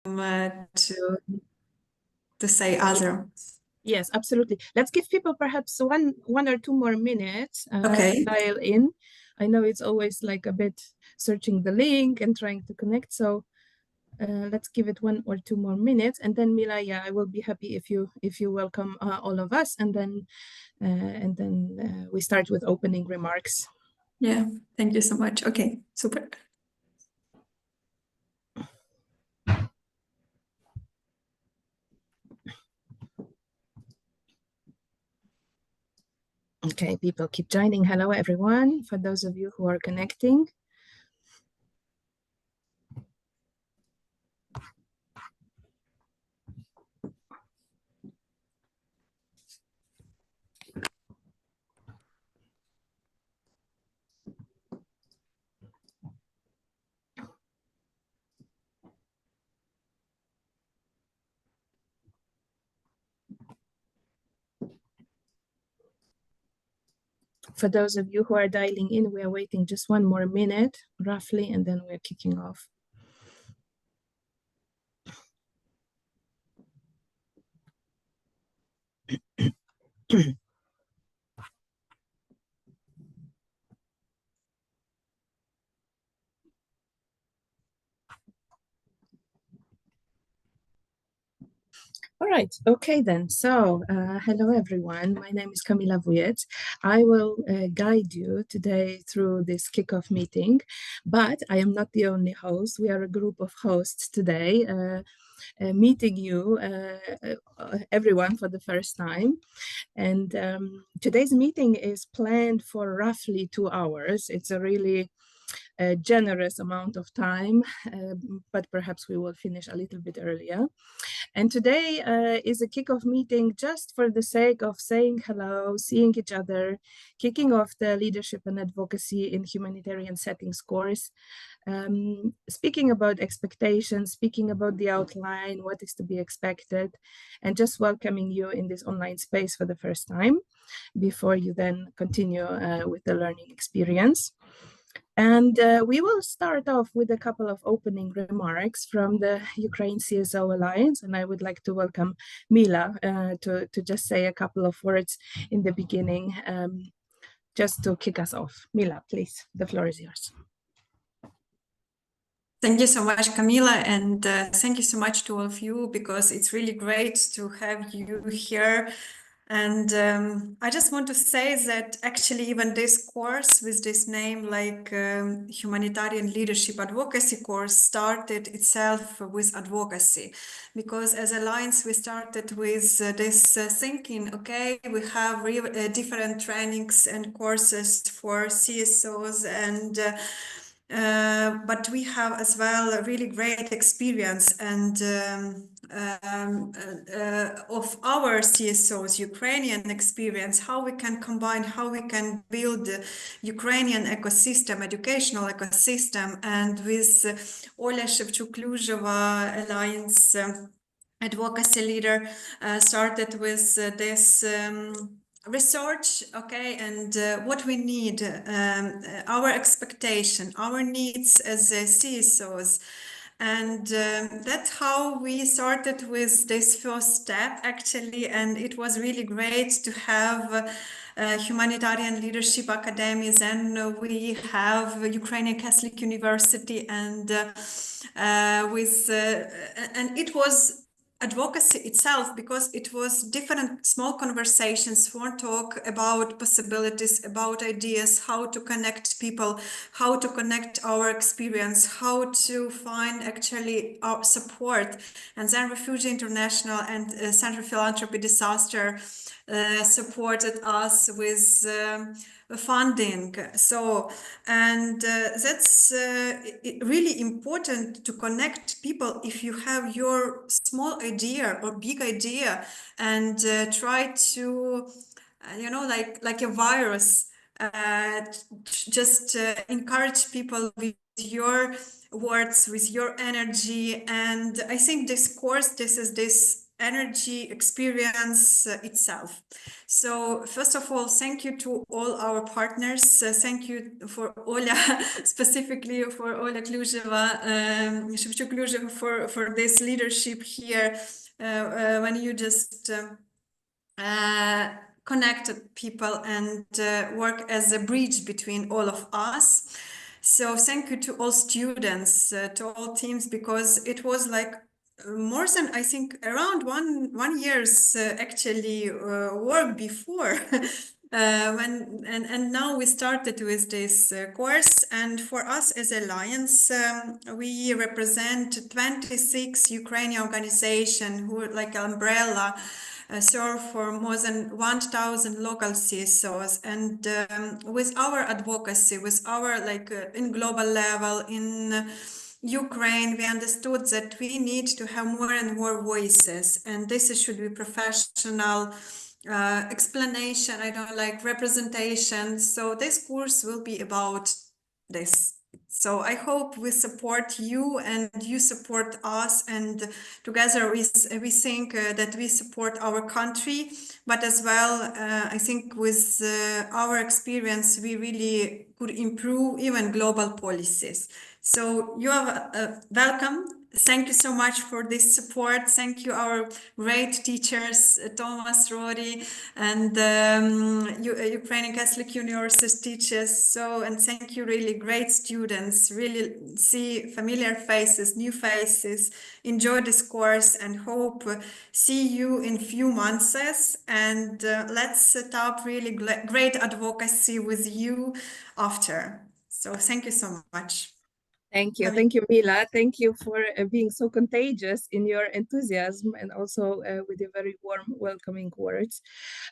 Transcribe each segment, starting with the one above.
to say other. Yes, absolutely. Let's give people perhaps one or two more minutes Okay. to dial in. I know it's always like a bit searching the link and trying to connect. So let's give it 1 or 2 more minutes, and then Mila, yeah, I will be happy if you welcome all of us, and then we start with opening remarks. Yeah, thank you so much. Okay, super. Okay, people keep joining. Hello, everyone. For those of you who are connecting. For those of you who are dialing in, we are waiting just 1 more minute, roughly, and then we're kicking off. All right, okay then. So, hello everyone. My name is Kamila Wujec. I will guide you today through this kickoff meeting, but I am not the only host. We are a group of hosts today, meeting you, everyone, for the first time. And today's meeting is planned for roughly 2 hours. It's a really generous amount of time, but perhaps we will finish a little bit earlier. And today is a kickoff meeting just for the sake of saying hello, seeing each other, kicking off the Leadership and Advocacy in Humanitarian Settings course, speaking about expectations, speaking about the outline, what is to be expected, and just welcoming you in this online space for the first time before you then continue with the learning experience. And we will start off with a couple of opening remarks from the Ukraine CSO Alliance. And I would like to welcome Mila to just say a couple of words in the beginning, just to kick us off. Mila, please, the floor is yours. Thank you so much, Camila, and thank you so much to all of you, because it's really great to have you here. And I just want to say that actually even this course with this name, like Humanitarian Leadership Advocacy course, started itself with advocacy, because as Alliance we started with this thinking, okay, we have different trainings and courses for CSOs, and but we have as well a really great experience and of our CSOs, Ukrainian experience, how we can combine, how we can build Ukrainian ecosystem, educational ecosystem. And with Oля Shevchuk-Luzheva, Alliance advocacy leader, started with this research, okay, and what we need, our expectation, our needs as CSOs. And that's how we started with this first step, actually. And it was really great to have Humanitarian Leadership Academy. Then we have Ukrainian Catholic University, and and it was advocacy itself, because it was different small conversations, for talk about possibilities, about ideas, how to connect people, how to connect our experience, how to find actually our support. And then Refugee International and Center for Philanthropy Disaster supported us with funding. So, and that's really important to connect people. If you have your small idea or big idea, and try to, you know, like a virus, just encourage people with your words, with your energy. And I think this course, this is this energy experience itself. So first of all, thank you to all our partners. Thank you for Oля, specifically for Ola Kluzheva, Shevchuk-Kluzheva for this leadership here when you just connected people and work as a bridge between all of us. So thank you to all students, to all teams, because it was like more than, I think, around one year's actually work before. And now we started with this course, and for us as Alliance, we represent 26 Ukrainian organizations who are like umbrella serve for more than 1,000 local CSOs, and with our advocacy, with our in global level in Ukraine, we understood that we need to have more and more voices, and this should be professional explanation, I don't like representation. So this course will be about this. So I hope we support you and you support us, and together we think that we support our country, but as well, I think with our experience, we really could improve even global policies. So you are welcome. Thank you so much for this support. Thank you, our great teachers, Thomas, Rory, and Ukrainian Catholic University teachers. So, and thank you, really great students. Really see familiar faces, new faces. Enjoy this course and hope see you in few months. And let's set up really great advocacy with you after. So thank you so much. Thank you, Mila. Thank you for being so contagious in your enthusiasm and also with your very warm, welcoming words.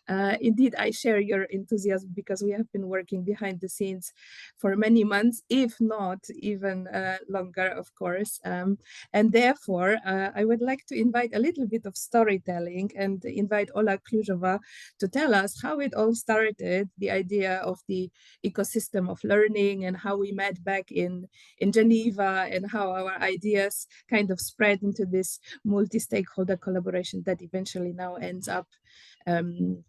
Indeed, I share your enthusiasm because we have been working behind the scenes for many months, if not even longer, of course. And therefore, I would like to invite a little bit of storytelling and invite Ola Kluzheva to tell us how it all started, the idea of the ecosystem of learning and how we met back in Geneva, and how our ideas kind of spread into this multi-stakeholder collaboration that eventually now ends up in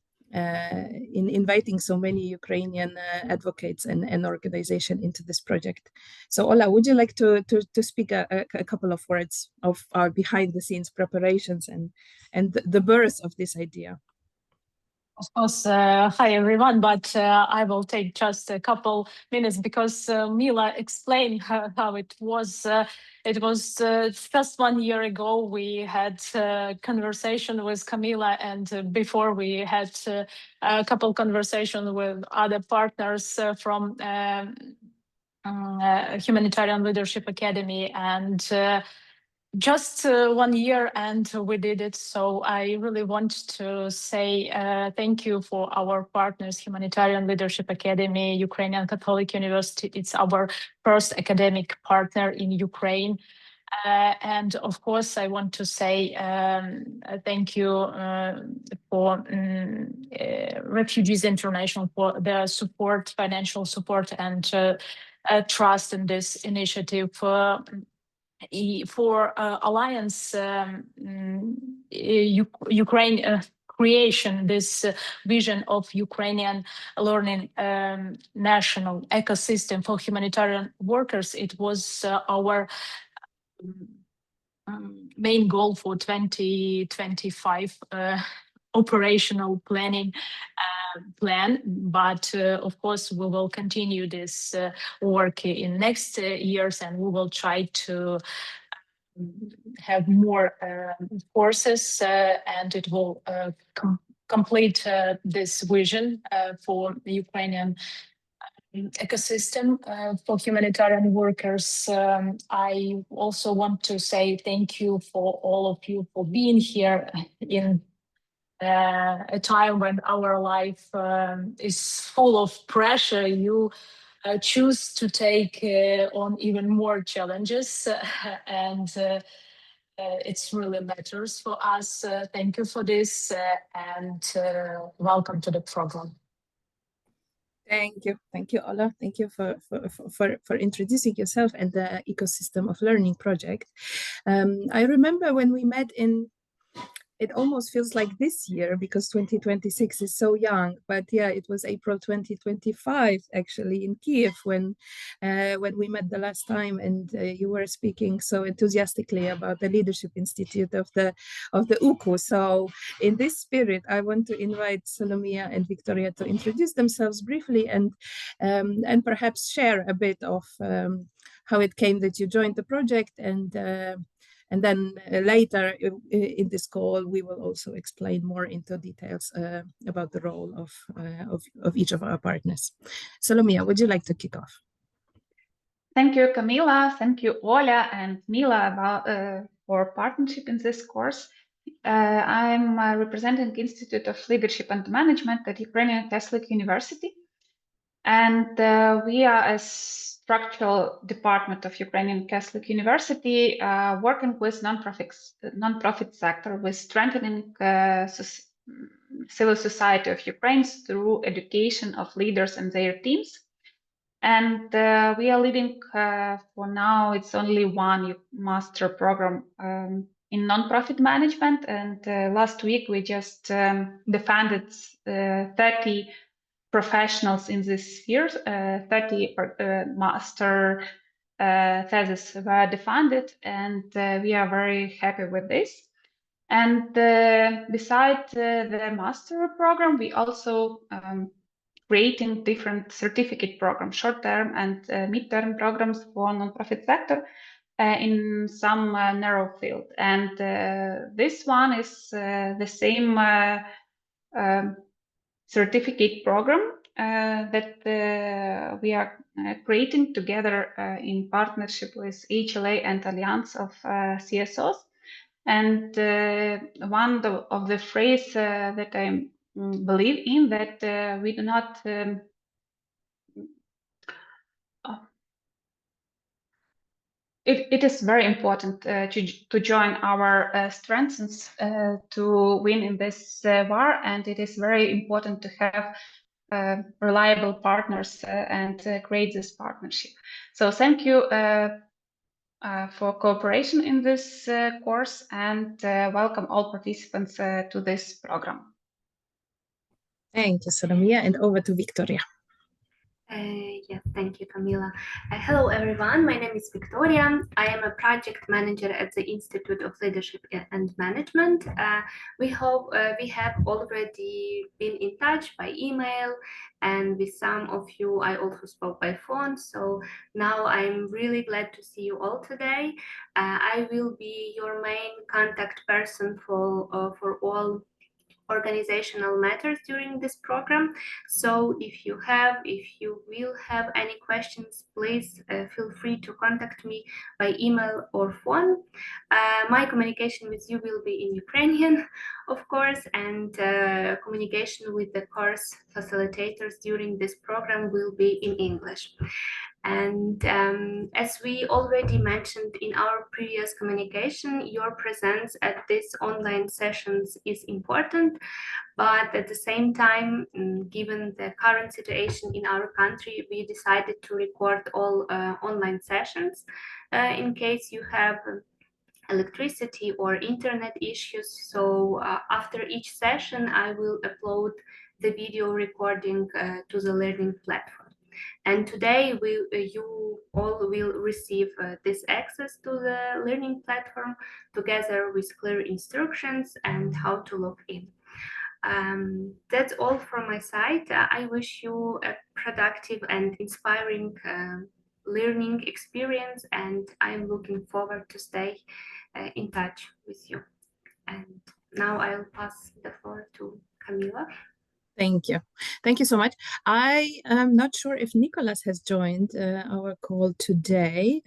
inviting so many Ukrainian advocates and organizations into this project. So Ola, would you like to speak a couple of words of our behind the scenes preparations and the birth of this idea? Of course, hi everyone, but I will take just a couple minutes because Mila explained how it was. It was just 1 year ago we had a conversation with Camila, and before we had a couple conversations with other partners from Humanitarian Leadership Academy, and just 1 year and we did it. So I really want to say thank you for our partners, Humanitarian Leadership Academy, Ukrainian Catholic University. It's our first academic partner in Ukraine. And of course, I want to say thank you for Refugees International for their support, financial support, and trust in this initiative. For Alliance Ukraine creation, this vision of Ukrainian learning national ecosystem for humanitarian workers, it was our main goal for 2025 operational planning plan, but of course we will continue this work in next years, and we will try to have more courses and it will complete this vision for the Ukrainian ecosystem for humanitarian workers. I also want to say thank you for all of you for being here in a time when our life is full of pressure. You choose to take on even more challenges, and it's really matters for us. Thank you for this, and welcome to the program. Thank you, Ola. Thank you for introducing yourself and the Ecosystem of Learning project. I remember when we met in it almost feels like this year because 2026 is so young. But yeah, it was April 2025 actually in Kiev when we met the last time, and you were speaking so enthusiastically about the Leadership Institute of the UKU. So in this spirit, I want to invite Solomia and Victoria to introduce themselves briefly and perhaps share a bit of how it came that you joined the project, and then later in this call, we will also explain more into details about the role of each of our partners. Solomia, would you like to kick off? Thank you, Camila. Thank you, Oля and Mila, for partnership in this course. I'm representing Institute of Leadership and Management at Ukrainian Catholic University. And we are a structural department of Ukrainian Catholic University working with non-profit sector with strengthening civil society of Ukraine through education of leaders and their teams. And we are leading, for now, it's only one master program in non-profit management. And last week, we just defended 30 professionals in this sphere, 30 master theses were defended, and we are very happy with this. And besides the master program, we also creating different certificate programs, short-term and mid-term programs for non-profit sector in some narrow field. And this one is the same certificate program that we are creating together in partnership with HLA and Alliance of CSOs. And one of the phrase that I believe in, that we do not it is very important to join our strengths to win in this war, and it is very important to have reliable partners and create this partnership. So thank you for cooperation in this course, and welcome all participants to this program. Thank you, Solomia, and over to Victoria. Yes, thank you, Camila. Hello, everyone. My name is Victoria. I am a project manager at the Institute of Leadership and Management. We hope we have already been in touch by email, and with some of you, I also spoke by phone. So now I'm really glad to see you all today. I will be your main contact person for all organizational matters during this program. So if you will have any questions, please feel free to contact me by email or phone. My communication with you will be in Ukrainian, of course, and communication with the course facilitators during this program will be in English. And as we already mentioned in our previous communication, your presence at these online sessions is important, but at the same time, given the current situation in our country, we decided to record all online sessions in case you have electricity or internet issues. So after each session, I will upload the video recording to the learning platform. And today you all will receive this access to the learning platform together with clear instructions and how to log in. That's all from my side. I wish you a productive and inspiring learning experience, and I'm looking forward to stay in touch with you. And now I'll pass the floor to Camila. Thank you. Thank you so much. I am not sure if Nicholas has joined our call today.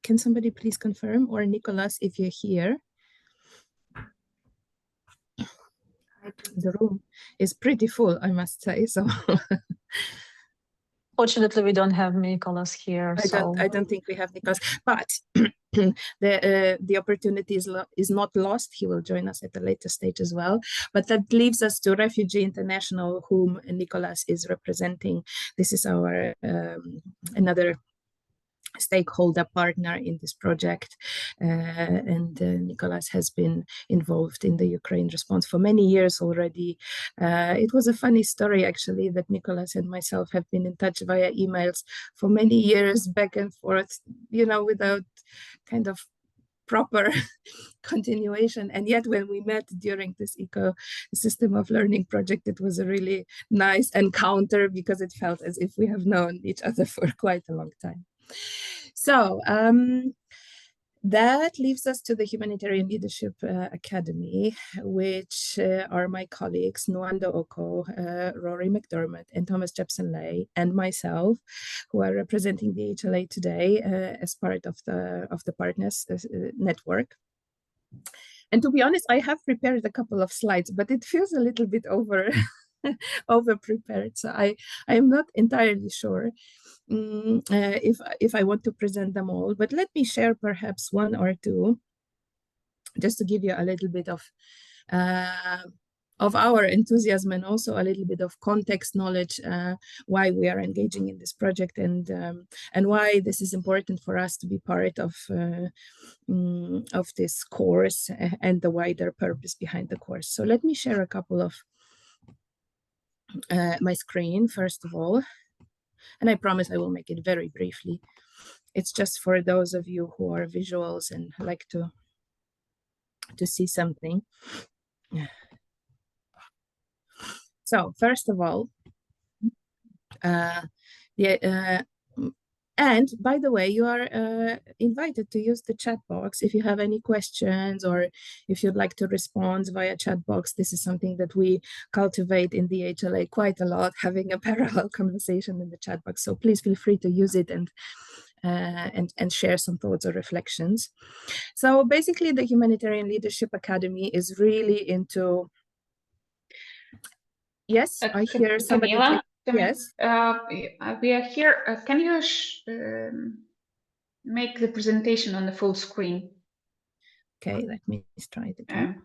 Can somebody please confirm, or Nicholas, if you're here? The room is pretty full, I must say. So Fortunately, we don't have Nicholas here. I don't think we have Nicholas, but the opportunity is not lost. He will join us at a later stage as well. But that leaves us to Refugee International, whom Nicholas is representing. This is our another stakeholder partner in this project, and Nicholas has been involved in the Ukraine response for many years already. It was a funny story actually that Nicholas and myself have been in touch via emails for many years, back and forth, you know, without kind of proper continuation. And yet when we met during this ecosystem of learning project, it was a really nice encounter because it felt as if we have known each other for quite a long time. So that leaves us to the Humanitarian Leadership Academy, which are my colleagues, Nwando Oko, Rory McDermott, and Thomas Jepson-Lay, and myself, who are representing the HLA today as part of the partners network. And to be honest, I have prepared a couple of slides, but it feels a little bit over prepared. So I am not entirely sure if I want to present them all, but let me share perhaps one or two, just to give you a little bit of our enthusiasm and also a little bit of context knowledge, why we are engaging in this project, and why this is important for us to be part of this course and the wider purpose behind the course. So let me share a couple of my screen first of all. And I promise I will make it very briefly. It's just for those of you who are visuals and like to see something. So first of all, and by the way, you are invited to use the chat box if you have any questions or if you'd like to respond via chat box. This is something that we cultivate in the HLA quite a lot, having a parallel conversation in the chat box. So please feel free to use it and share some thoughts or reflections. So basically, the Humanitarian Leadership Academy is really into. Yes, I hear somebody. Camila? Yes. We are here. Can you make the presentation on the full screen? Okay, let me try it again.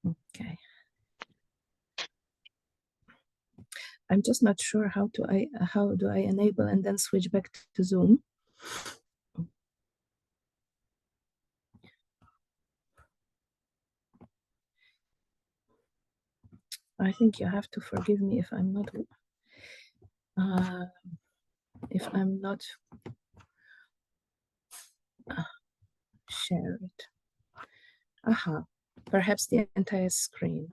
Okay. I'm just not sure how do I enable and then switch back to Zoom. I think you have to forgive me if I'm not share it. Aha, perhaps the entire screen.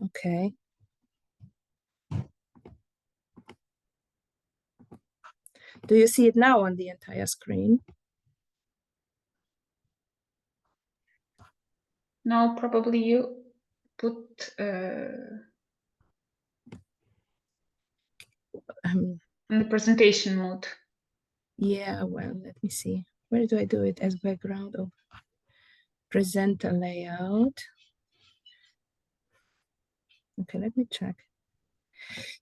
Okay. Do you see it now on the entire screen? No, probably you put in the presentation mode. Yeah, well, let me see. Where do I do it as background? Oh, present a layout. Okay, let me check.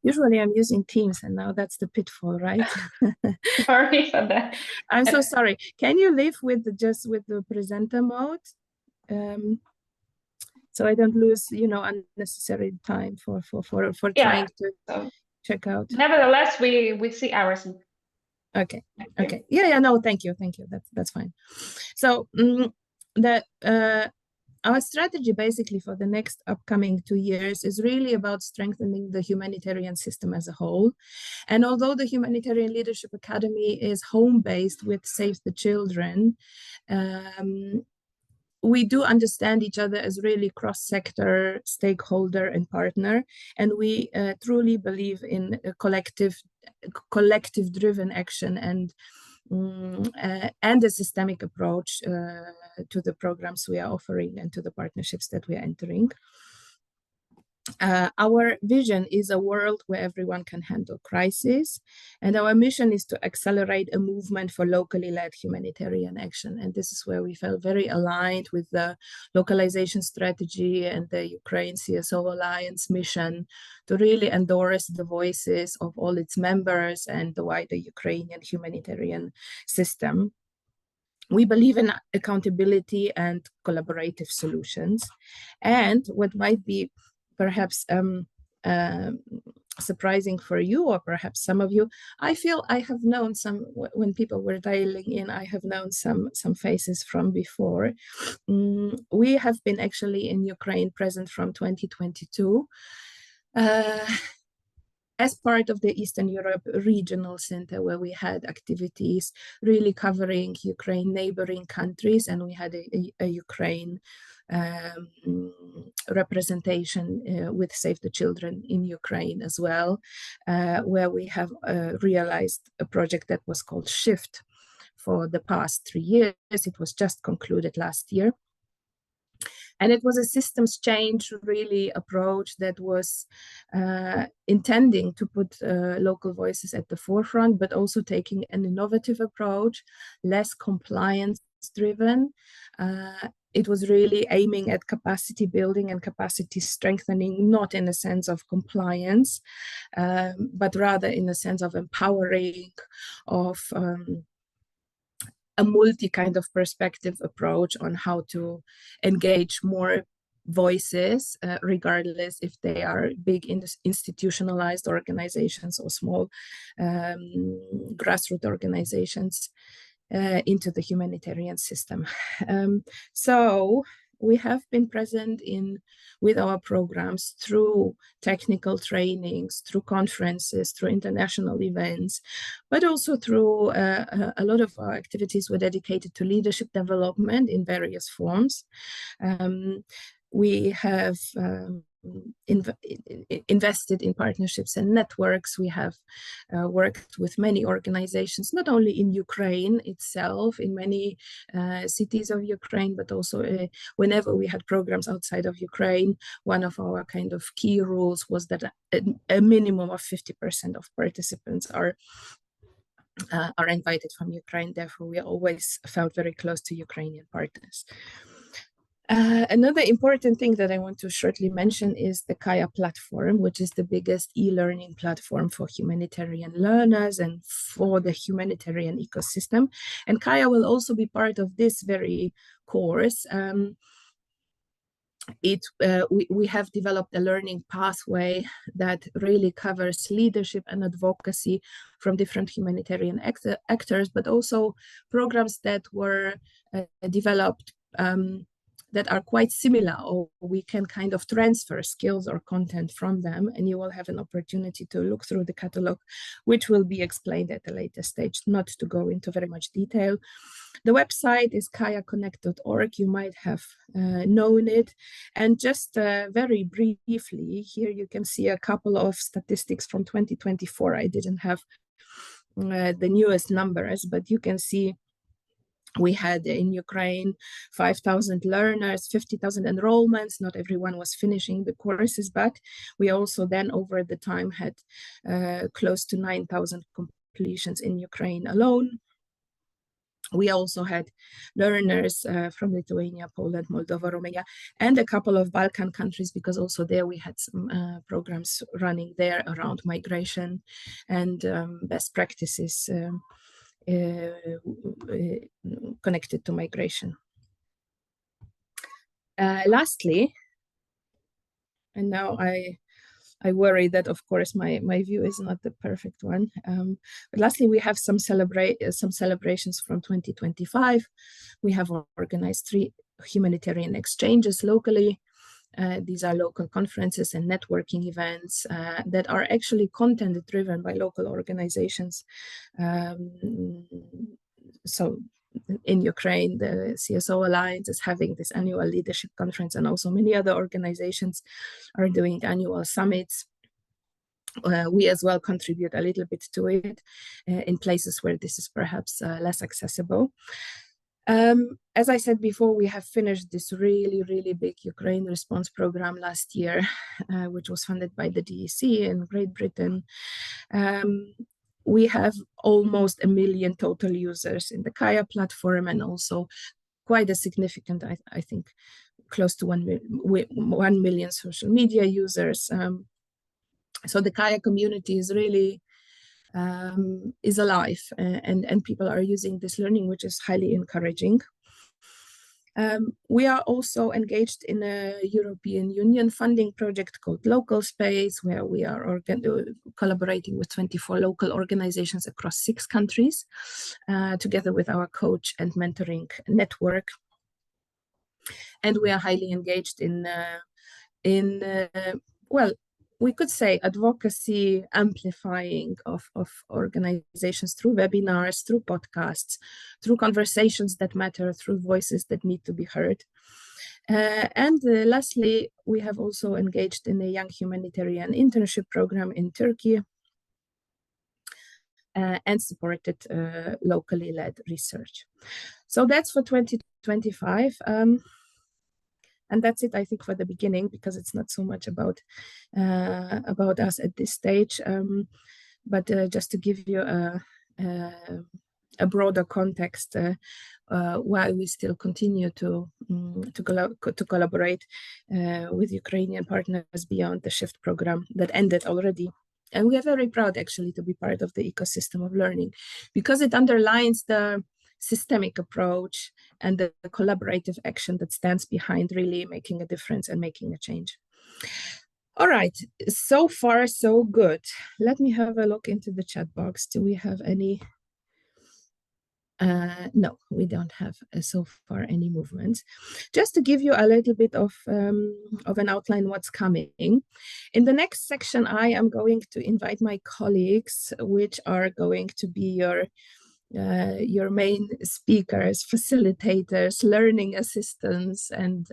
Usually I'm using Teams and now that's the pitfall, right? Sorry for that. I'm so sorry. Can you live with just with the presenter mode? So I don't lose, you know, unnecessary time for trying to check out. Nevertheless, we see everything. Okay. Okay. Yeah. No, thank you. That's fine. So our strategy basically for the next upcoming 2 years is really about strengthening the humanitarian system as a whole. And although the Humanitarian Leadership Academy is home-based with Save the Children, we do understand each other as really cross-sector stakeholder and partner, and we truly believe in a collective-driven action and a systemic approach to the programs we are offering and to the partnerships that we are entering. Our vision is a world where everyone can handle crisis, and our mission is to accelerate a movement for locally led humanitarian action. And this is where we felt very aligned with the localization strategy and the Ukraine CSO Alliance mission to really endorse the voices of all its members and the wider Ukrainian humanitarian system. We believe in accountability and collaborative solutions. And what might be perhaps surprising for you, or perhaps some of you. I feel I have known some, when people were dialing in, I have known some faces from before. We have been actually in Ukraine present from 2022 as part of the Eastern Europe Regional Center, where we had activities really covering Ukraine neighboring countries, and we had a Ukraine representation with Save the Children in Ukraine as well, where we have realized a project that was called SHIFT for the past 3 years. It was just concluded last year. And it was a systems change really approach that was intending to put local voices at the forefront, but also taking an innovative approach, less compliance driven. It was really aiming at capacity building and capacity strengthening, not in a sense of compliance, but rather in a sense of empowering, of a multi kind of perspective approach on how to engage more voices, regardless if they are big institutionalized organizations or small grassroots organizations, into the humanitarian system. So we have been present with our programs through technical trainings, through conferences, through international events, but also through a lot of our activities were dedicated to leadership development in various forms. We have invested in partnerships and networks. We have worked with many organizations, not only in Ukraine itself, in many cities of Ukraine, but also whenever we had programs outside of Ukraine, one of our kind of key rules was that a minimum of 50% of participants are invited from Ukraine. Therefore, we always felt very close to Ukrainian partners. Another important thing that I want to shortly mention is the Kaya platform, which is the biggest e-learning platform for humanitarian learners and for the humanitarian ecosystem. And Kaya will also be part of this very course. We have developed a learning pathway that really covers leadership and advocacy from different humanitarian actors, but also programs that were developed that are quite similar, or we can kind of transfer skills or content from them, and you will have an opportunity to look through the catalog, which will be explained at a later stage, not to go into very much detail. The website is kayaconnect.org. You might have known it. And just very briefly, here you can see a couple of statistics from 2024. I didn't have the newest numbers, but you can see we had in Ukraine 5,000 learners, 50,000 enrollments. Not everyone was finishing the courses, but we also then over the time had close to 9,000 completions in Ukraine alone. We also had learners from Lithuania, Poland, Moldova, Romania, and a couple of Balkan countries, because also there we had some programs running there around migration and best practices connected to migration. Lastly, and now I worry that, of course, my view is not the perfect one. But lastly, we have some celebrations from 2025. We have organized 3 humanitarian exchanges locally. These are local conferences and networking events that are actually content driven by local organizations. So in Ukraine, the CSO Alliance is having this annual leadership conference, and also many other organizations are doing annual summits. We as well contribute a little bit to it in places where this is perhaps less accessible. As I said before, we have finished this really, really big Ukraine response program last year, which was funded by the DEC in Great Britain. We have almost 1 million total users in the Kaya platform, and also quite a significant, I think, close to 1 million social media users. So the Kaya community is really alive, and people are using this learning, which is highly encouraging. We are also engaged in a European Union funding project called Local Space, where we are collaborating with 24 local organizations across 6 countries, together with our coach and mentoring network. And we are highly engaged in well, we could say advocacy amplifying of organizations through webinars, through podcasts, through conversations that matter, through voices that need to be heard. And lastly, we have also engaged in a young humanitarian internship program in Turkey and supported locally led research. So that's for 2025. And that's it, I think, for the beginning, because it's not so much about us at this stage, but just to give you a broader context why we still continue to collaborate with Ukrainian partners beyond the SHIFT program that ended already. And we are very proud, actually, to be part of the ecosystem of learning, because it underlines the systemic approach and the collaborative action that stands behind really making a difference and making a change. All right, so far so good. Let me have a look into the chat box. Do we have any? No, we don't have so far any movements. Just to give you a little bit of an outline what's coming. In the next section, I am going to invite my colleagues, which are going to be your main speakers, facilitators, learning assistants, and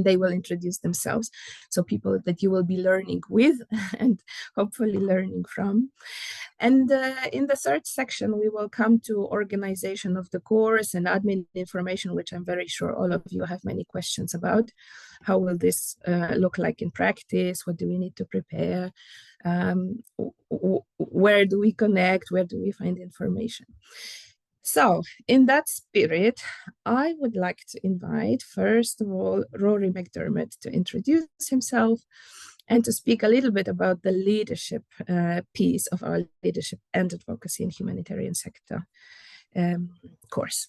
they will introduce themselves. So people that you will be learning with and hopefully learning from. And in the third section, we will come to organization of the course and admin information, which I'm very sure all of you have many questions about. How will this look like in practice? What do we need to prepare? Where do we connect? Where do we find information? So in that spirit, I would like to invite, first of all, Rory McDermott to introduce himself and to speak a little bit about the leadership piece of our leadership and advocacy in humanitarian sector course.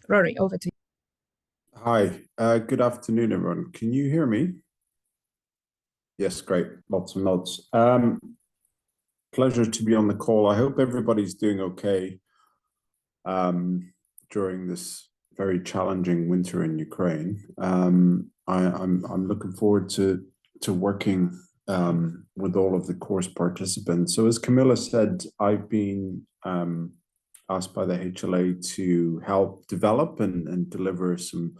Rory, over to you. Hi, good afternoon, everyone. Can you hear me? Yes, great. Lots of nods. Pleasure to be on the call. I hope everybody's doing okay during this very challenging winter in Ukraine. I'm looking forward to working with all of the course participants. So as Camilla said, I've been asked by the HLA to help develop and deliver some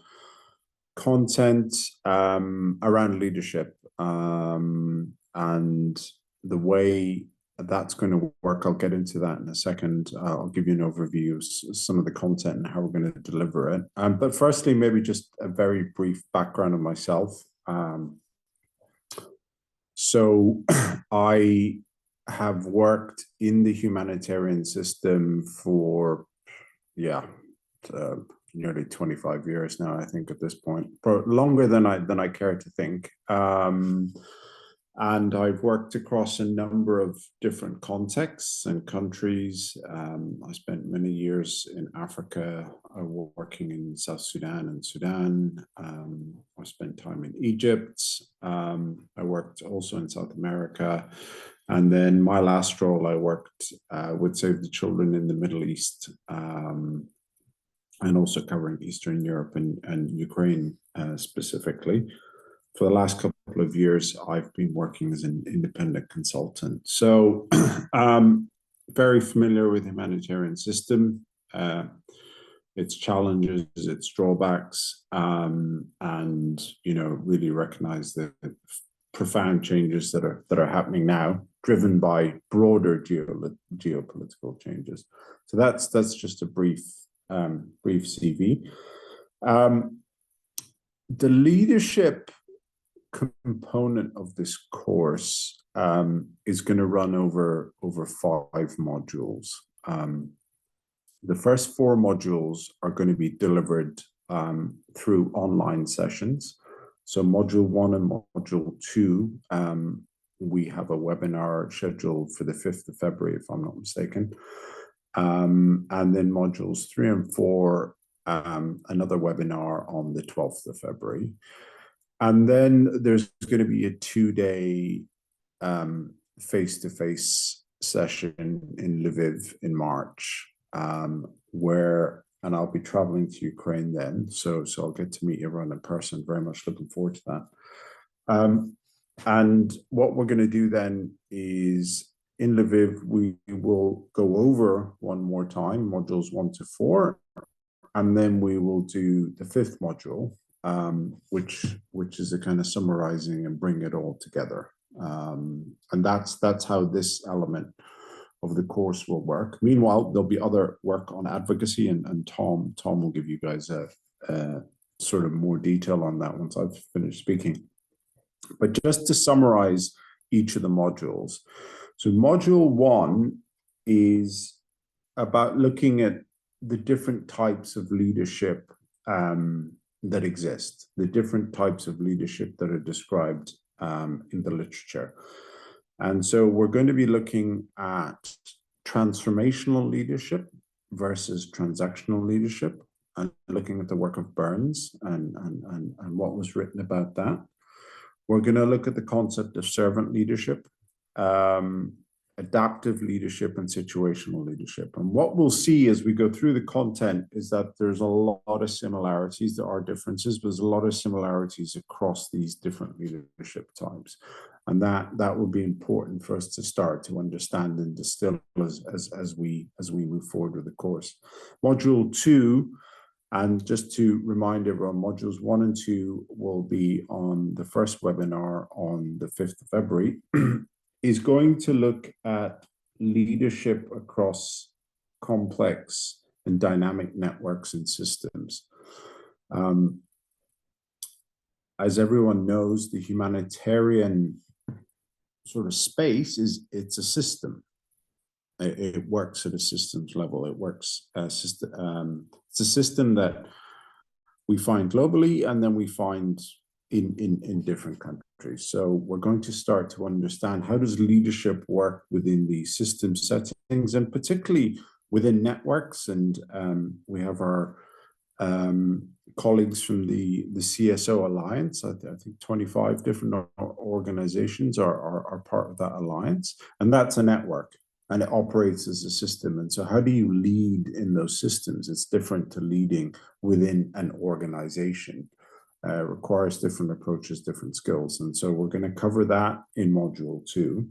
content around leadership, and the way that's going to work. I'll get into that in a second. I'll give you an overview of some of the content and how we're going to deliver it. But firstly, maybe just a very brief background of myself. So I have worked in the humanitarian system for, nearly 25 years now, I think, at this point, longer than I care to think. And I've worked across a number of different contexts and countries. I spent many years in Africa, working in South Sudan and Sudan. I spent time in Egypt. I worked also in South America. And then my last role, I worked with Save the Children in the Middle East, and also covering Eastern Europe and Ukraine specifically. For the last couple of years, I've been working as an independent consultant. So very familiar with the humanitarian system, its challenges, its drawbacks, and really recognize the profound changes that are happening now, driven by broader geopolitical changes. So that's just a brief CV. The leadership component of this course is going to run over 5 modules. The first 4 modules are going to be delivered through online sessions. So module 1 and module 2, we have a webinar scheduled for the 5th of February, if I'm not mistaken. And then modules 3 and 4 another webinar on the 12th of February. And then there's going to be a 2-day face-to-face session in Lviv in March, and I'll be traveling to Ukraine then. So I'll get to meet everyone in person. Very much looking forward to that. And what we're going to do then is in Lviv, we will go over one more time, modules 1 to 4, and then we will do the 5th module, which is a kind of summarizing and bring it all together. And that's how this element of the course will work. Meanwhile, there'll be other work on advocacy, and Tom will give you guys a sort of more detail on that once I've finished speaking. But just to summarize each of the modules. So module 1 is about looking at the different types of leadership that exist, the different types of leadership that are described in the literature. And so we're going to be looking at transformational leadership versus transactional leadership, and looking at the work of Burns and what was written about that. We're going to look at the concept of servant leadership, adaptive leadership, and situational leadership. And what we'll see as we go through the content is that there's a lot of similarities. There are differences, but there's a lot of similarities across these different leadership types. And that will be important for us to start to understand and distill as we move forward with the course. Module 2, and just to remind everyone, modules 1 and 2 will be on the first webinar on the 5th of February, is going to look at leadership across complex and dynamic networks and systems. As everyone knows, the humanitarian sort of space it's a system. It works at a systems level. It works it's a system that we find globally, and then we find in different countries. So we're going to start to understand, how does leadership work within the system settings, and particularly within networks. And we have our colleagues from the CSO Alliance. I think 25 different organizations are part of that alliance, and that's a network, and it operates as a system. And so how do you lead in those systems? It's different to leading within an organization. Requires different approaches, different skills. And so we're going to cover that in module 2.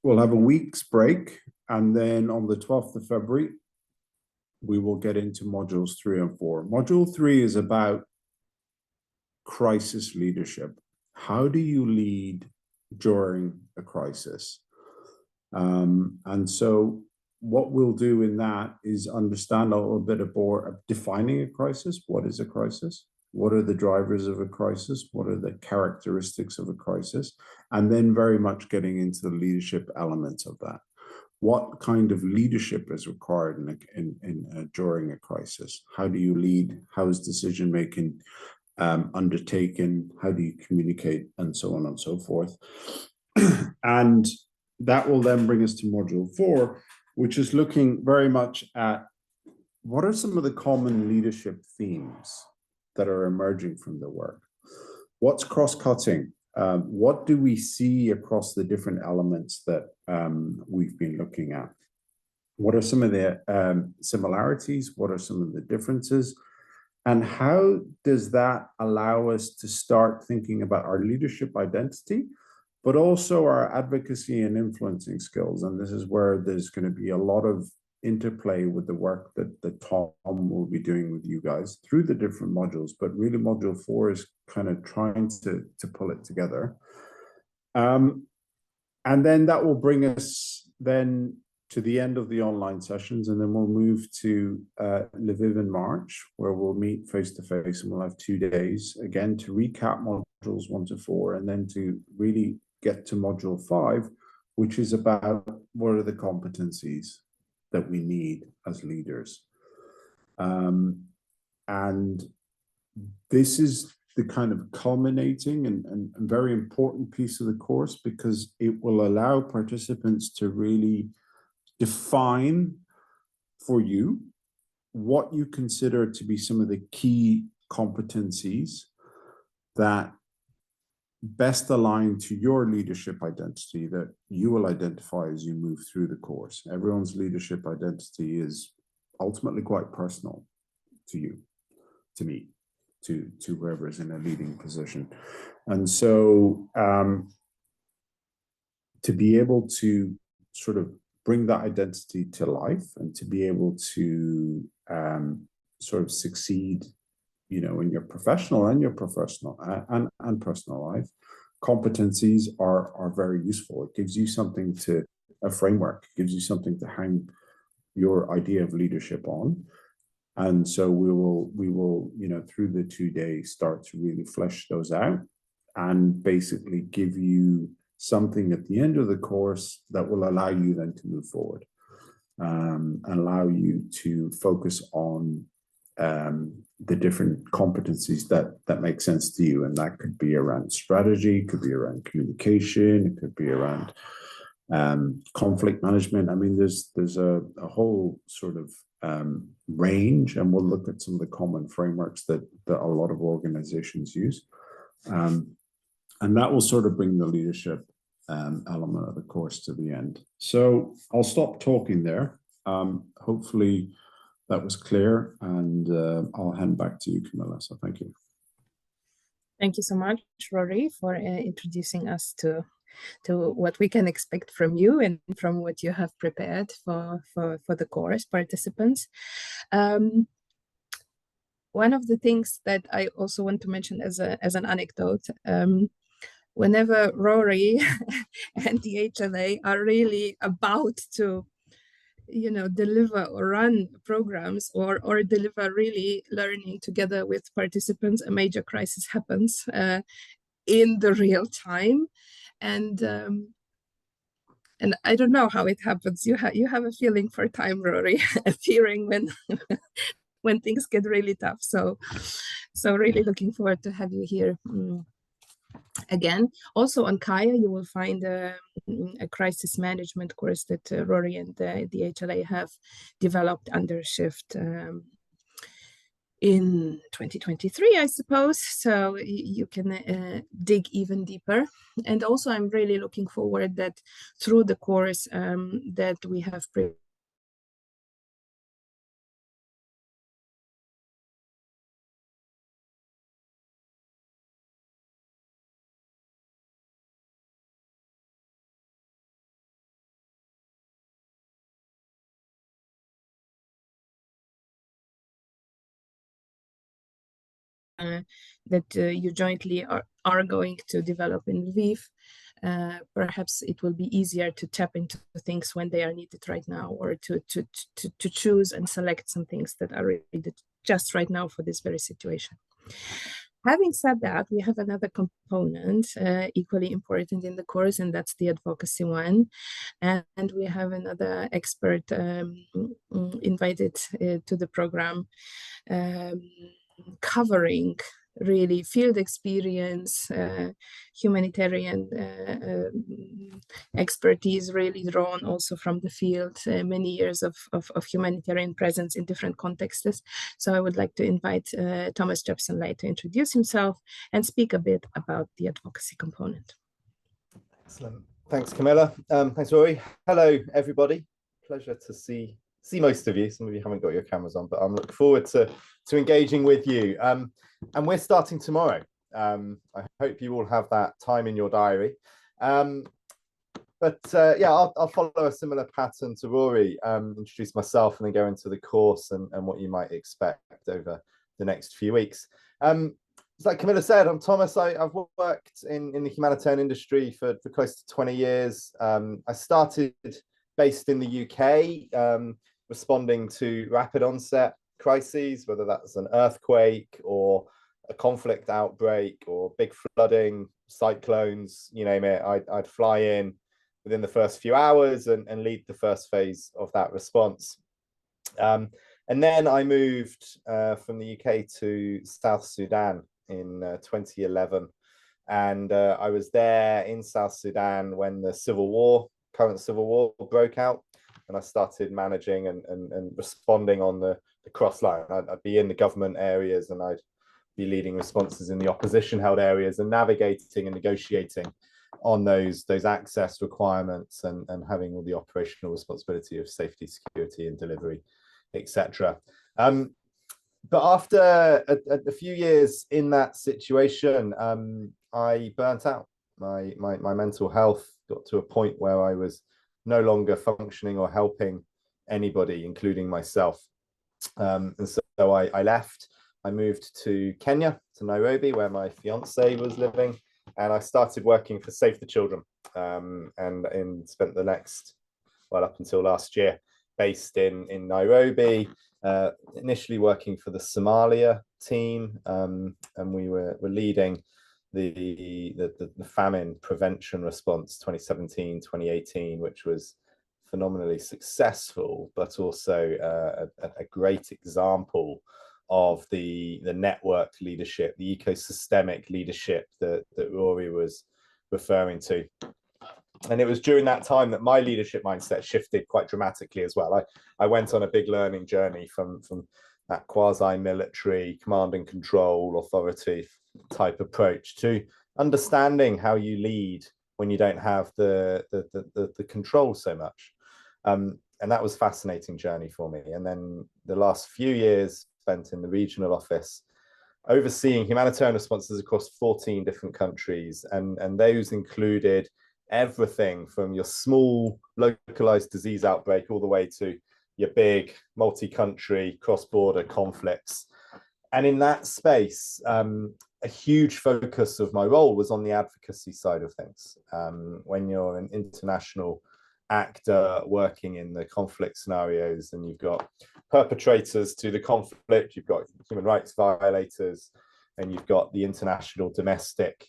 We'll have a week's break, and then on the 12th of February, we will get into modules 3 and 4. Module 3 is about crisis leadership. How do you lead during a crisis? And so what we'll do in that is understand a little bit more of defining a crisis. What is a crisis? What are the drivers of a crisis? What are the characteristics of a crisis? And then very much getting into the leadership elements of that. What kind of leadership is required during a crisis? How do you lead? How is decision making undertaken? How do you communicate? And so on and so forth. And that will then bring us to module 4, which is looking very much at what are some of the common leadership themes that are emerging from the work? What's cross-cutting? What do we see across the different elements that we've been looking at? What are some of the similarities? What are some of the differences? And how does that allow us to start thinking about our leadership identity, but also our advocacy and influencing skills? And this is where there's going to be a lot of interplay with the work that Tom will be doing with you guys through the different modules. But really module 4 is kind of trying to pull it together. And then that will bring us then to the end of the online sessions, and then we'll move to Lviv in March, where we'll meet face-to-face, and we'll have 2 days, again, to recap modules 1 to 4, and then to really get to module 5, which is about what are the competencies that we need as leaders. And this is the kind of culminating and very important piece of the course, because it will allow participants to really define for you what you consider to be some of the key competencies that best align to your leadership identity that you will identify as you move through the course. Everyone's leadership identity is ultimately quite personal to you, to me, to whoever is in a leading position. And so to be able to sort of bring that identity to life and to be able to sort of succeed, you know, in your professional and personal life, competencies are very useful. It gives you something to, a framework, gives you something to hang your idea of leadership on. And so we will, you know, through the 2 days start to really flesh those out and basically give you something at the end of the course that will allow you then to move forward, and allow you to focus on the different competencies that make sense to you. And that could be around strategy, could be around communication, it could be around conflict management. I mean, there's a whole sort of range, and we'll look at some of the common frameworks that a lot of organizations use. And that will sort of bring the leadership element of the course to the end. So I'll stop talking there. Hopefully that was clear, and I'll hand back to you, Camilla. So thank you. Thank you so much, Rory, for introducing us to what we can expect from you and from what you have prepared for the course participants. One of the things that I also want to mention as an anecdote, whenever Rory and the HLA are really about to, you know, deliver or run programs or deliver really learning together with participants, a major crisis happens in the real time. And I don't know how it happens. You have a feeling for time, Rory, appearing when things get really tough. So really looking forward to have you here again. Also on Kaya, you will find a crisis management course that Rory and the HLA have developed under Shift in 2023, I suppose. So you can dig even deeper. And also, I'm really looking forward that through the course that we have that you jointly are going to develop in Lviv. Perhaps it will be easier to tap into things when they are needed right now, or to choose and select some things that are needed just right now for this very situation. Having said that, we have another component equally important in the course, and that's the advocacy one. And we have another expert invited to the program, covering really field experience, humanitarian expertise, really drawn also from the field, many years of humanitarian presence in different contexts. So I would like to invite Thomas Jepson-Ley to introduce himself and speak a bit about the advocacy component. Excellent. Thanks, Camilla. Thanks, Rory. Hello, everybody. Pleasure to see most of you. Some of you haven't got your cameras on, but I'm looking forward to engaging with you. And we're starting tomorrow. I hope you all have that time in your diary. But yeah, I'll follow a similar pattern to Rory, introduce myself and then go into the course and what you might expect over the next few weeks. Like Camilla said, I'm Thomas. I've worked in the humanitarian industry for close to 20 years. I started based in the UK, responding to rapid onset crises, whether that's an earthquake or a conflict outbreak or big flooding, cyclones, you name it. I'd fly in within the first few hours and lead the first phase of that response. And then I moved from the UK to South Sudan in 2011. And I was there in South Sudan when the current civil war broke out. And I started managing and responding on the across line. I'd be in the government areas and I'd be leading responses in the opposition held areas and navigating and negotiating on those access requirements and having all the operational responsibility of safety, security and delivery, etc. But after a few years in that situation, I burnt out. My mental health got to a point where I was no longer functioning or helping anybody, including myself. And so I left. I moved to Kenya, to Nairobi, where my fiance was living, and I started working for Save the Children, and spent the next, well, up until last year, based in Nairobi, initially working for the Somalia team, and we were leading the famine prevention response 2017-2018, which was phenomenally successful, but also a great example of the network leadership, the ecosystemic leadership that Rory was referring to. And it was during that time that my leadership mindset shifted quite dramatically as well. I went on a big learning journey from that quasi-military command and control authority type approach to understanding how you lead when you don't have the control so much. And that was a fascinating journey for me. And then the last few years spent in the regional office, overseeing humanitarian responses across 14 different countries. And those included everything from your small localized disease outbreak all the way to your big multi-country cross-border conflicts. And in that space, a huge focus of my role was on the advocacy side of things. When you're an international actor working in the conflict scenarios and you've got perpetrators to the conflict, you've got human rights violators, and you've got the international domestic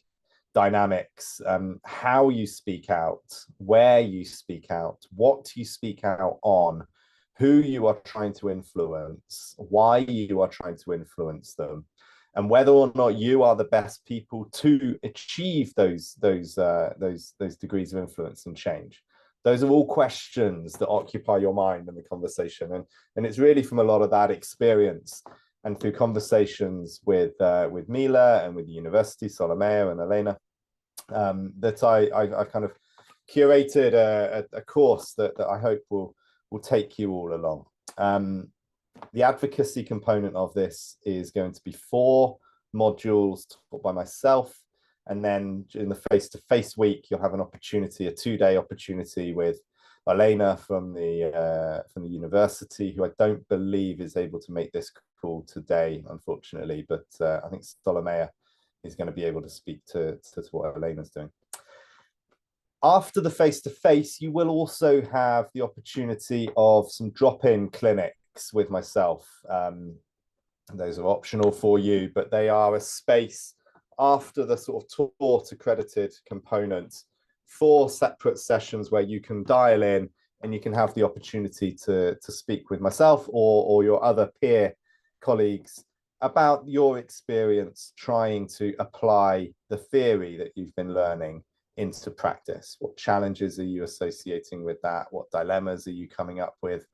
dynamics, how you speak out, where you speak out, what you speak out on, who you are trying to influence, why you are trying to influence them, and whether or not you are the best people to achieve those degrees of influence and change. Those are all questions that occupy your mind in the conversation, and it's really from a lot of that experience and through conversations with Mila and with the university, Solomea and Elena, that I kind of curated a course that I hope will take you all along. The advocacy component of this is going to be 4 modules taught by myself. And then in the face-to-face week, you'll have an opportunity, a 2-day opportunity with Elena from the university, who I don't believe is able to make this call today, unfortunately, but I think Solomea is going to be able to speak to what Elena's doing. After the face-to-face, you will also have the opportunity of some drop-in clinics with myself. Those are optional for you, but they are a space after the sort of taught accredited component, 4 separate sessions where you can dial in and you can have the opportunity to speak with myself or your other peer colleagues about your experience trying to apply the theory that you've been learning into practice. What challenges are you associating with that? What dilemmas are you coming up with?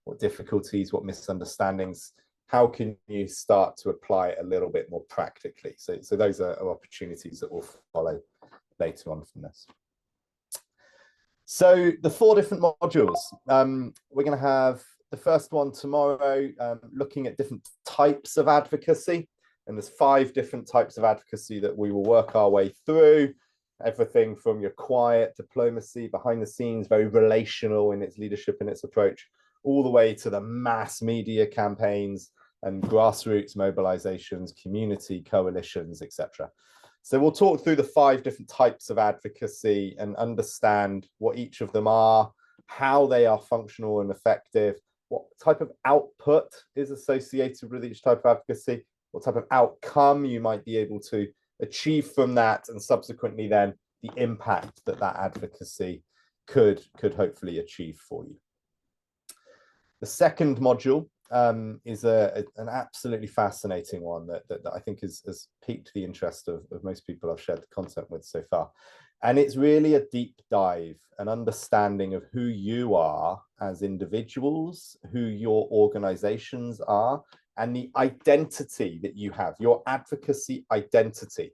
What difficulties, what misunderstandings? How can you start to apply it a little bit more practically? So those are opportunities that will follow later on from this. So the 4 different modules, we're going to have the first one tomorrow, looking at different types of advocacy. And there's 5 different types of advocacy that we will work our way through. Everything from your quiet diplomacy, behind the scenes, very relational in its leadership and its approach, all the way to the mass media campaigns and grassroots mobilizations, community coalitions, etc. So we'll talk through the 5 different types of advocacy and understand what each of them are, how they are functional and effective, what type of output is associated with each type of advocacy, what type of outcome you might be able to achieve from that, and subsequently then the impact that that advocacy could hopefully achieve for you. The second module is an absolutely fascinating one that I think has piqued the interest of most people I've shared the content with so far. And it's really a deep dive, an understanding of who you are as individuals, who your organizations are, and the identity that you have, your advocacy identity,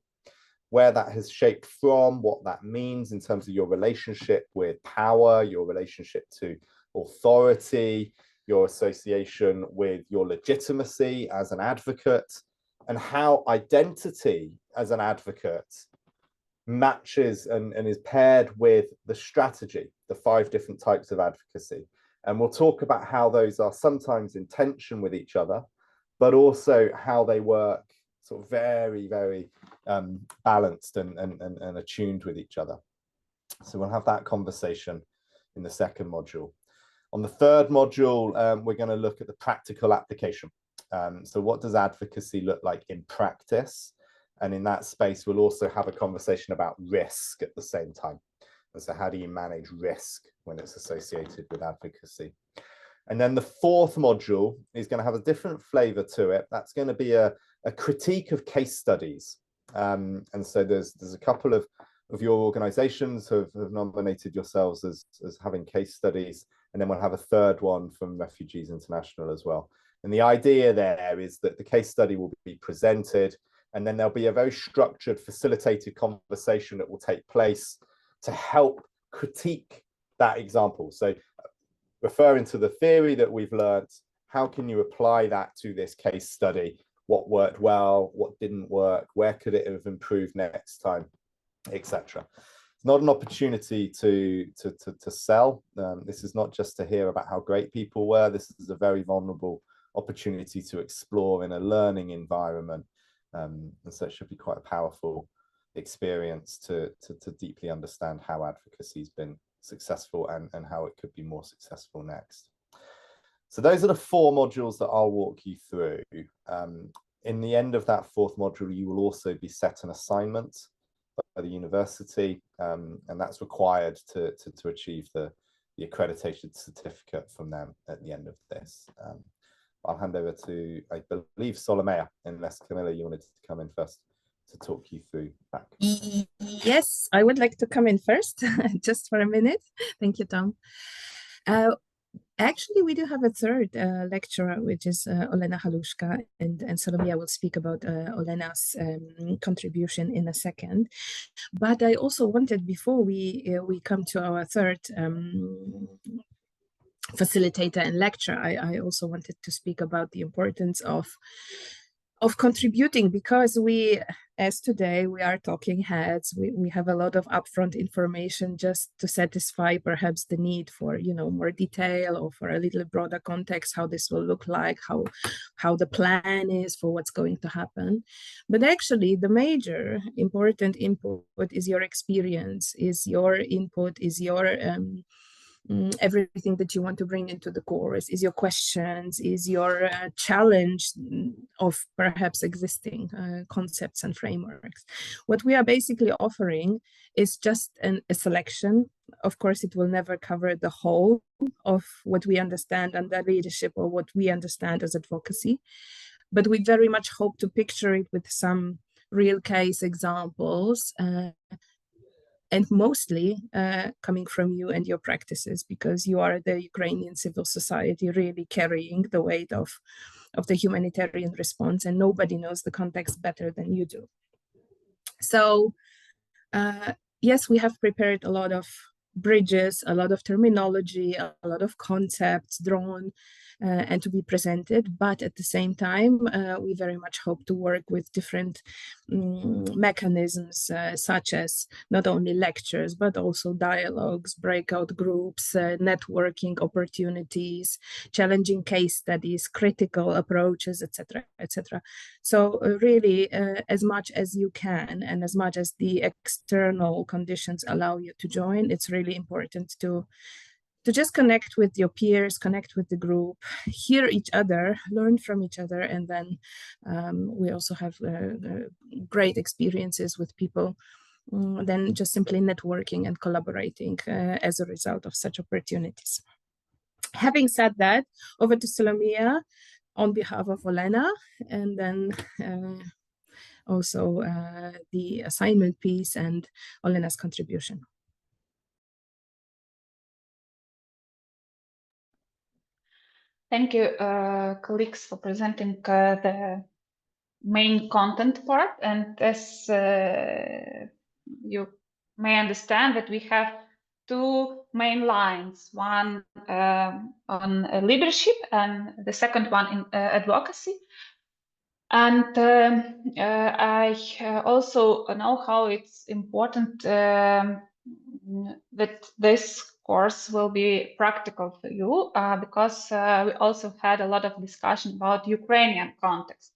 where that has shaped from, what that means in terms of your relationship with power, your relationship to authority, your association with your legitimacy as an advocate, and how identity as an advocate matches and is paired with the strategy, the 5 different types of advocacy. And we'll talk about how those are sometimes in tension with each other, but also how they work sort of very, very balanced and attuned with each other. So we'll have that conversation in the second module. On the third module, we're going to look at the practical application. So what does advocacy look like in practice? And in that space, we'll also have a conversation about risk at the same time. And so how do you manage risk when it's associated with advocacy? And then the fourth module is going to have a different flavor to it. That's going to be a critique of case studies. And so there's a couple of your organizations have nominated yourselves as having case studies. And then we'll have a third one from Refugees International as well. And the idea there is that the case study will be presented, and then there'll be a very structured, facilitated conversation that will take place to help critique that example. So referring to the theory that we've learned, how can you apply that to this case study? What worked well, what didn't work, where could it have improved next time, etc. It's not an opportunity to sell. This is not just to hear about how great people were. This is a very vulnerable opportunity to explore in a learning environment. And so it should be quite a powerful experience to deeply understand how advocacy has been successful and how it could be more successful next. So those are the 4 modules that I'll walk you through. In the end of that 4th module, you will also be set an assignment by the university, and that's required to achieve the accreditation certificate from them at the end of this. I'll hand over to, I believe, Solomea, unless Camilla, you wanted to come in first to talk you through that. Yes, I would like to come in first, just for a minute. Thank you, Tom. Actually, we do have a third lecturer, which is Olena Halushka, and Solomea will speak about Olena's contribution in a second. But I also wanted, before we come to our third facilitator and lecturer, I also wanted to speak about the importance of contributing, because we, as today, we are talking heads. We have a lot of upfront information just to satisfy perhaps the need for, you know, more detail or for a little broader context, how this will look like, how the plan is for what's going to happen. But actually, the major important input is your experience, is your input, is your everything that you want to bring into the course, is your questions, is your challenge of perhaps existing concepts and frameworks. What we are basically offering is just a selection. Of course, it will never cover the whole of what we understand under leadership or what we understand as advocacy, but we very much hope to picture it with some real case examples, and mostly coming from you and your practices, because you are the Ukrainian civil society really carrying the weight of the humanitarian response, and nobody knows the context better than you do. So yes, we have prepared a lot of bridges, a lot of terminology, a lot of concepts drawn and to be presented, but at the same time, we very much hope to work with different mechanisms, such as not only lectures, but also dialogues, breakout groups, networking opportunities, challenging case studies, critical approaches, etc., etc. So really, as much as you can, and as much as the external conditions allow you to join, it's really important to just connect with your peers, connect with the group, hear each other, learn from each other, and then we also have great experiences with people, then just simply networking and collaborating as a result of such opportunities. Having said that, over to Solomea on behalf of Olena, and then also the assignment piece and Olena's contribution. Thank you, colleagues, for presenting the main content part. And as you may understand, that we have two main lines, one on leadership and the second one in advocacy. And I also know how it's important that this course will be practical for you, because we also had a lot of discussion about Ukrainian context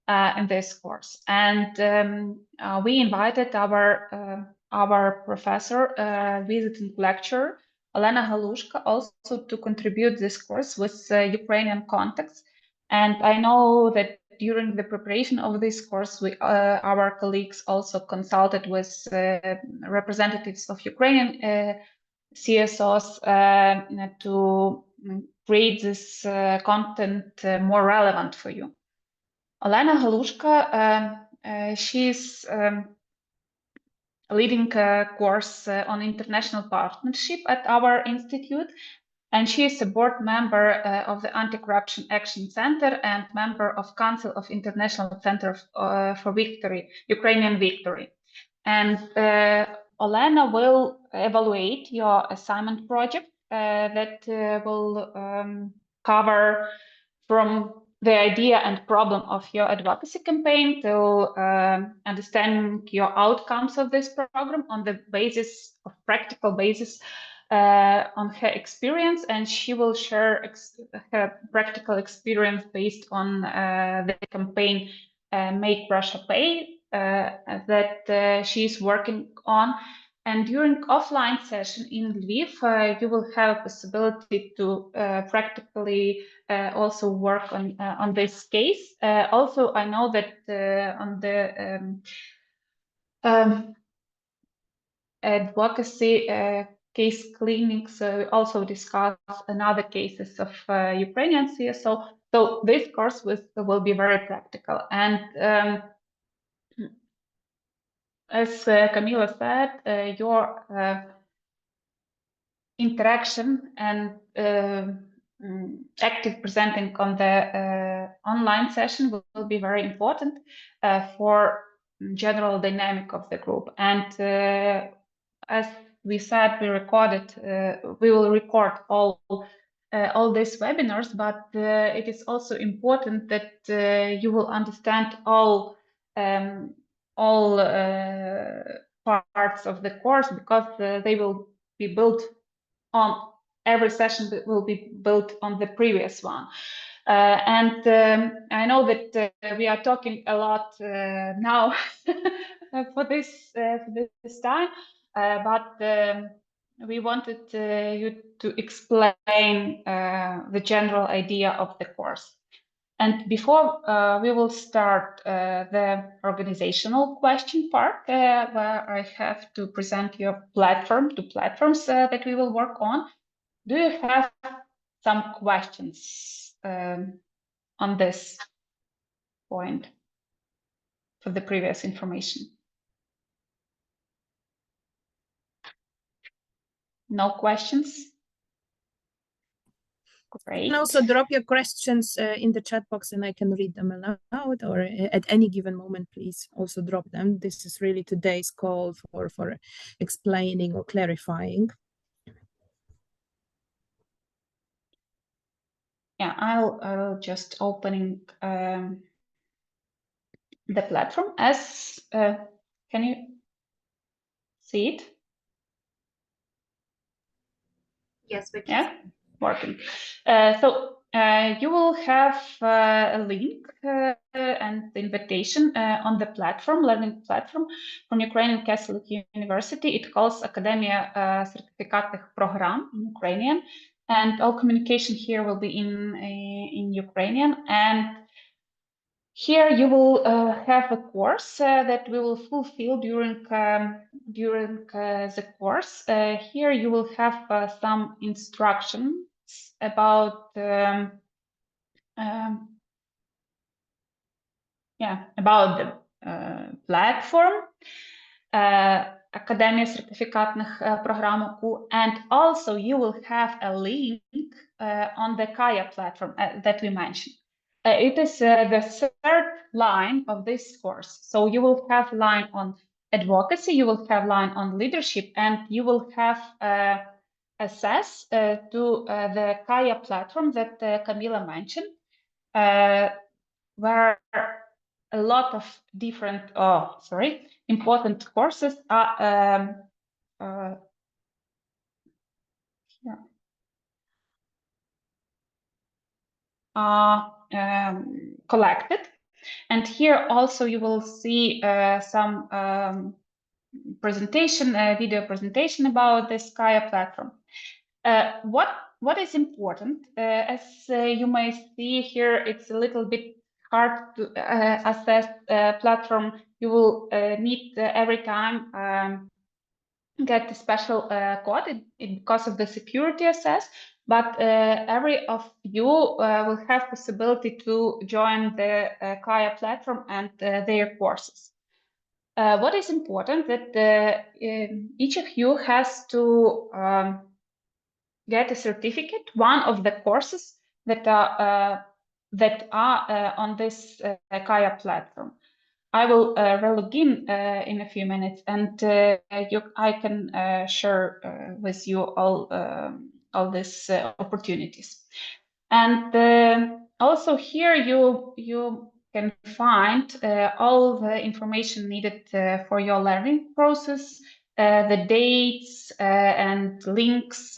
in this course. And we invited our professor, visiting lecturer, Olena Halushka, also to contribute this course with Ukrainian context. And I know that during the preparation of this course, our colleagues also consulted with representatives of Ukrainian CSOs to create this content more relevant for you. Olena Halushka, she's leading a course on international partnership at our institute, and she is a board member of the Anti-Corruption Action Center and member of Council of International Center for Victory, Ukrainian Victory. And Olena will evaluate your assignment project that will cover from the idea and problem of your advocacy campaign to understanding your outcomes of this program on the basis of practical basis on her experience, and she will share her practical experience based on the campaign Make Russia Pay that she's working on. And during offline session in Lviv, you will have a possibility to practically also work on this case. Also, I know that on the advocacy case clinics, we also discuss another cases of Ukrainian CSO. So this course will be very practical. And as Camila said, your interaction and active presenting on the online session will be very important for general dynamic of the group. And as we said, we will record all these webinars, but it is also important that you will understand all parts of the course, because they will be built on every session that will be built on the previous one. And I know that we are talking a lot now for this time, but we wanted you to explain the general idea of the course. And before we will start the organizational question part, where I have to present your platforms that we will work on. Do you have some questions on this point for the previous information? No questions? Great. You can also drop your questions in the chat box and I can read them aloud, or at any given moment, please also drop them. This is really today's call for explaining or clarifying. Yeah, I'll just opening the platform. As can you see it? Yes, we can. Yeah, working. So you will have a link and the invitation on the platform, learning platform from Ukrainian Catholic University. It calls Academia Certificatных Program in Ukrainian, and all communication here will be in Ukrainian. And here you will have a course that we will fulfill during the course. Here you will have some instructions about about platform, Академия сертификатных программ, and also you will have a link on the Kaya platform that we mentioned. It is the third line of this course. So you will have line on advocacy, you will have line on leadership, and you will have access to the Kaya platform that Camila mentioned, where a lot of different, important courses are collected. And here also you will see some video presentation about this Kaya platform. What is important, as you may see here, it's a little bit hard to assess platform. You will need every time get a special code because of the security access, but every of you will have possibility to join the Kaya platform and their courses. What is important that each of you has to get a certificate, one of the courses that are on this Kaya platform. I will log in a few minutes, and I can share with you all these opportunities. And also here you can find all the information needed for your learning process, the dates and links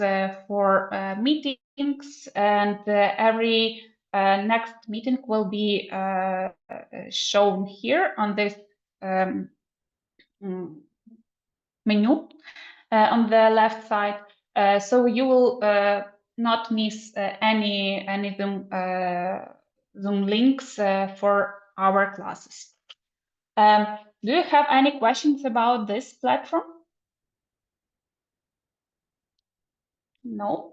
for meetings, and every next meeting will be shown here on this menu on the left side. So you will not miss any Zoom links for our classes. Do you have any questions about this platform? No?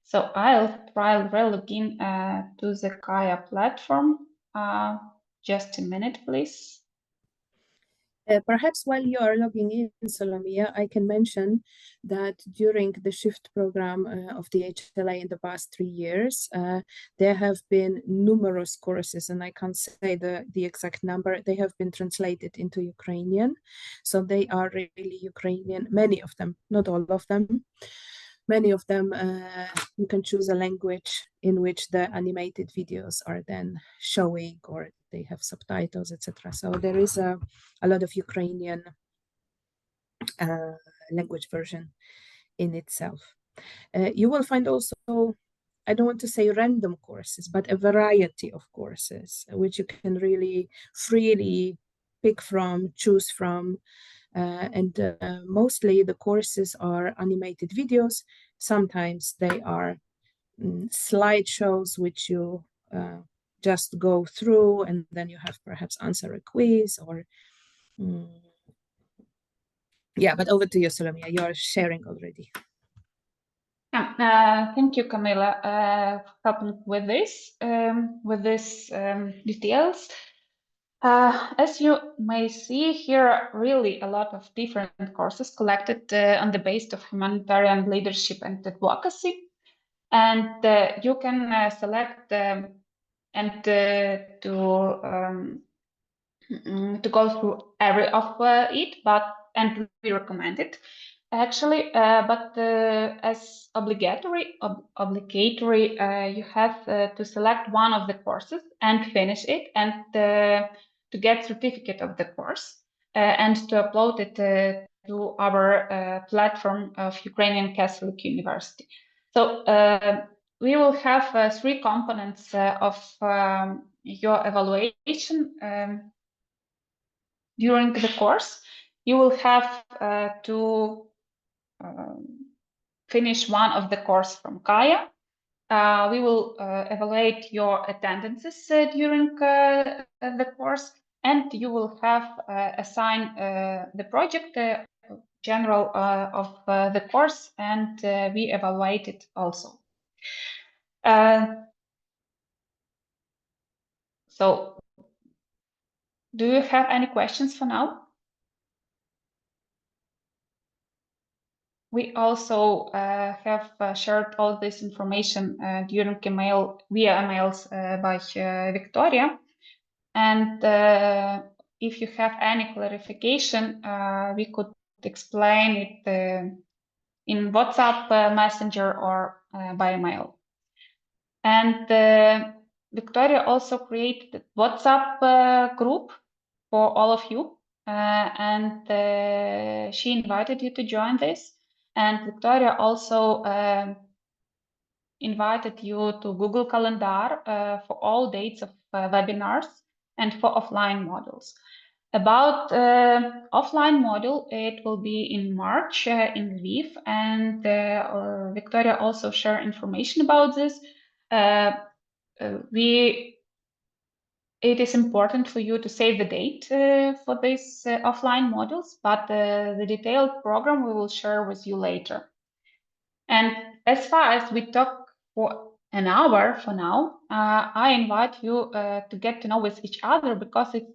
So I'll try log in to the Kaya platform. Just a minute, please. Perhaps while you are logging in, Solomia, I can mention that during the SHIFT program of the HLA in the past 3 years, there have been numerous courses, and I can't say the exact number. They have been translated into Ukrainian. So they are really Ukrainian, many of them, not all of them. Many of them, you can choose a language in which the animated videos are then showing, or they have subtitles, etc. So there is a lot of Ukrainian language version in itself. You will find also, I don't want to say random courses, but a variety of courses, which you can really freely pick from, choose from. And mostly the courses are animated videos. Sometimes they are slideshows, which you just go through, and then you have perhaps answer a quiz or yeah, but over to you, Solomia. You are sharing already. Thank you, Camila, for helping with this details. As you may see here, really a lot of different courses collected on the basis of humanitarian leadership and advocacy. And you can select and to go through every of it, and we recommend it actually, but as obligatory, you have to select one of the courses and finish it, and to get certificate of the course and to upload it to our platform of Ukrainian Catholic University. So we will have 3 components of your evaluation during the course. You will have to finish one of the course from Kaya. We will evaluate your attendances during the course, and you will have assign the project general of the course, and we evaluate it also. So Do you have any questions for now? We also have shared all this information via emails by Victoria. And if you have any clarification, we could explain it in WhatsApp Messenger or by email. And Victoria also created a WhatsApp group for all of you. And she invited you to join this. And Victoria also invited you to Google Calendar for all dates of webinars and for offline modules. About offline module, it will be in March in Lviv, and Victoria also shared information about this. It is important for you to save the date for these offline modules, but the detailed program we will share with you later. And as far as we talk for an hour for now, I invite you to get to know with each other, because it's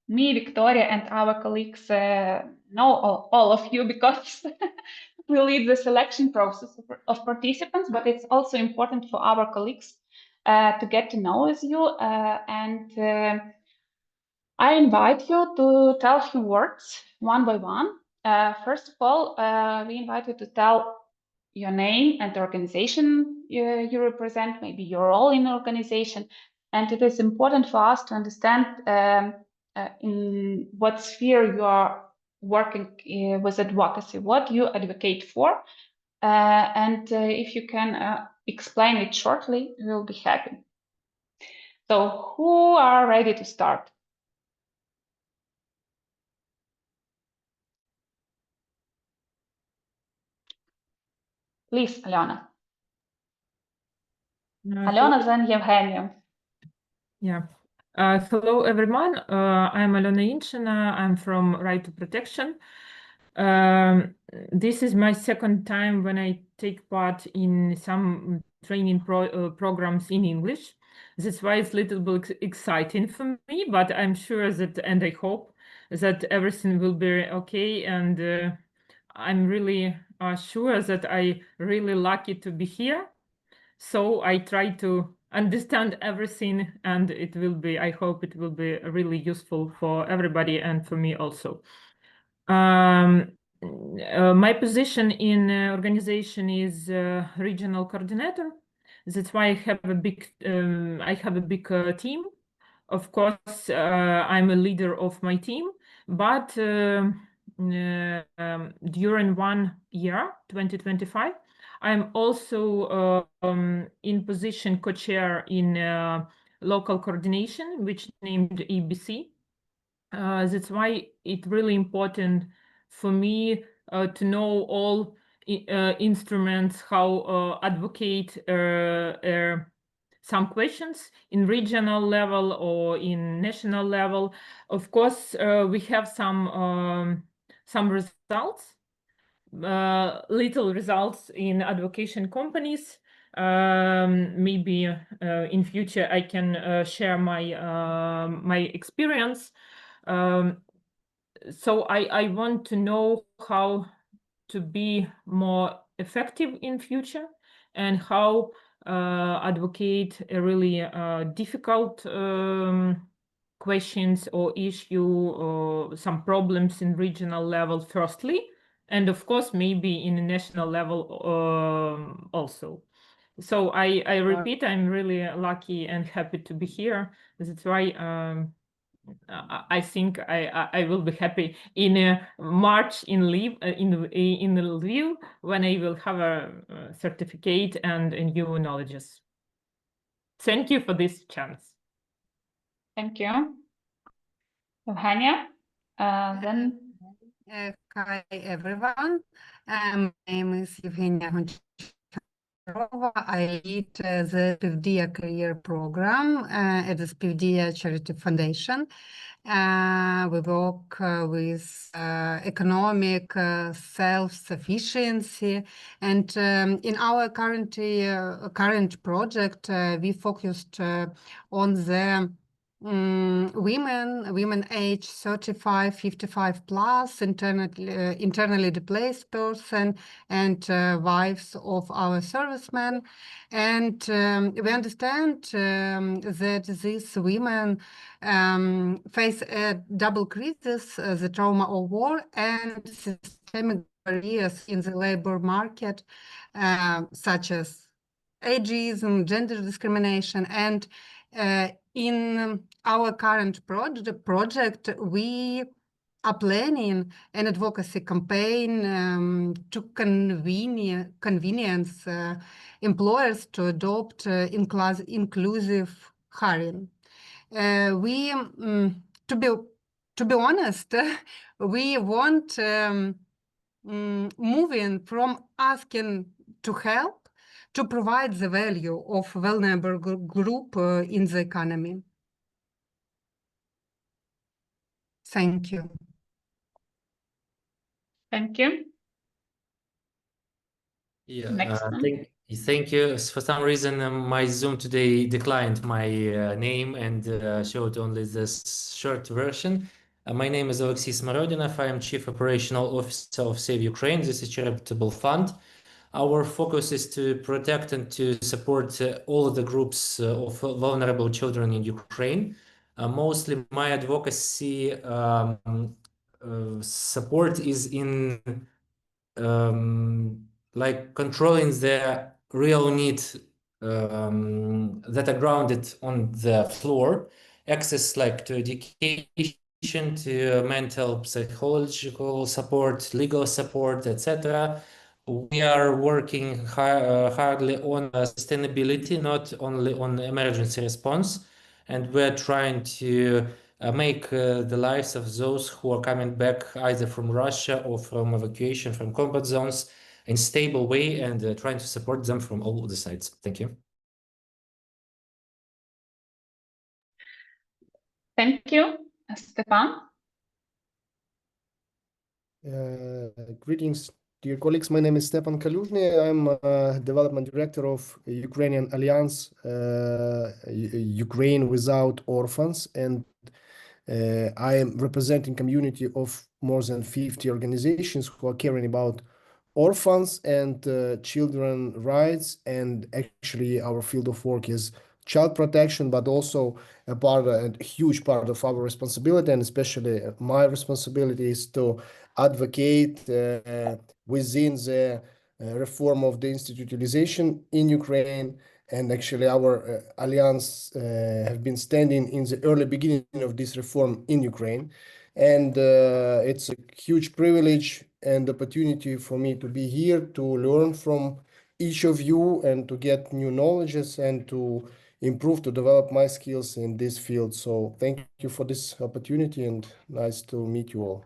me, Victoria, and our colleagues know all of you, because we lead the selection process of participants, but it's also important for our colleagues to get to know with you. I invite you to tell a few words one by one. First of all, we invite you to tell your name and the organization you represent, maybe your role in the organization. And it is important for us to understand in what sphere you are working with advocacy, what you advocate for. And if you can explain it shortly, we will be happy. So who are ready to start? Please, Alena. Alena, then Evgenia. Yeah. Hello, everyone. I'm Alena Inchina. I'm from Right to Protection. This is my second time when I take part in some training programs in English. That's why it's a little bit exciting for me, but I'm sure that, and I hope that everything will be okay. And I'm really sure that I'm really lucky to be here. So I try to understand everything, and it will be, I hope it will be really useful for everybody and for me also. My position in organization is regional coordinator. That's why I have a big team. Of course, I'm a leader of my team, but during 1 year, 2025, I'm also in position co-chair in local coordination, which named EBC. That's why it's really important for me to know all instruments, how advocate some questions in regional level or in national level. Of course, we have some results, little results in advocation companies. Maybe in future I can share my my experience. So I want to know how to be more effective in future, and how advocate a really difficult questions or issue or some problems in regional level firstly, and of course maybe in a national level also. So I repeat, I'm really lucky and happy to be here. That's why I think I will be happy in March in Lviv when I will have a certificate and new knowledges. Thank you for this chance. Thank you. Evgenia, then. Hi, everyone. My name is Evgenia Goncharova. I lead the PIVDIA career program at the PIVDIA Charity Foundation. We work with economic self-sufficiency, and in our current project, we focused on the women age 35, 55 plus, internally displaced person, and wives of our servicemen. And we understand that these women face a double crisis, the trauma of war and systemic barriers in the labor market, such as ageism, gender discrimination, and in our current project, we are planning an advocacy campaign to convenience employers to adopt inclusive hiring. To be honest, we want moving from asking to help to provide the value of vulnerable group in the economy. Thank you. Thank you. Yeah, Next one. thank you. For some reason, my Zoom today declined my name and showed only this short version. My name is Alexey Smorodinov. I am Chief Operational Officer of Save Ukraine. This is a charitable fund. Our focus is to protect and to support all of the groups of vulnerable children in Ukraine. Mostly my advocacy support is in like controlling the real needs that are grounded on the floor, access like to education, to mental, psychological support, legal support, etc. We are working hardly on sustainability, not only on emergency response, and we're trying to make the lives of those who are coming back either from Russia or from evacuation from combat zones in stable way, and trying to support them from all the sides. Thank you. Thank you. Stefan? Greetings, dear colleagues. My name is Stepan Kaluzny. I'm Development Director of Ukrainian Alliance, Ukraine Without Orphans, and I am representing community of more than 50 organizations who are caring about orphans and children rights. And actually our field of work is child protection, but also a huge part of our responsibility, and especially my responsibility, is to advocate within the reform of the institutionalization in Ukraine. And actually our alliance have been standing in the early beginning of this reform in Ukraine. And it's a huge privilege and opportunity for me to be here to learn from each of you and to get new knowledges and to improve, to develop my skills in this field. So thank you for this opportunity, and nice to meet you all.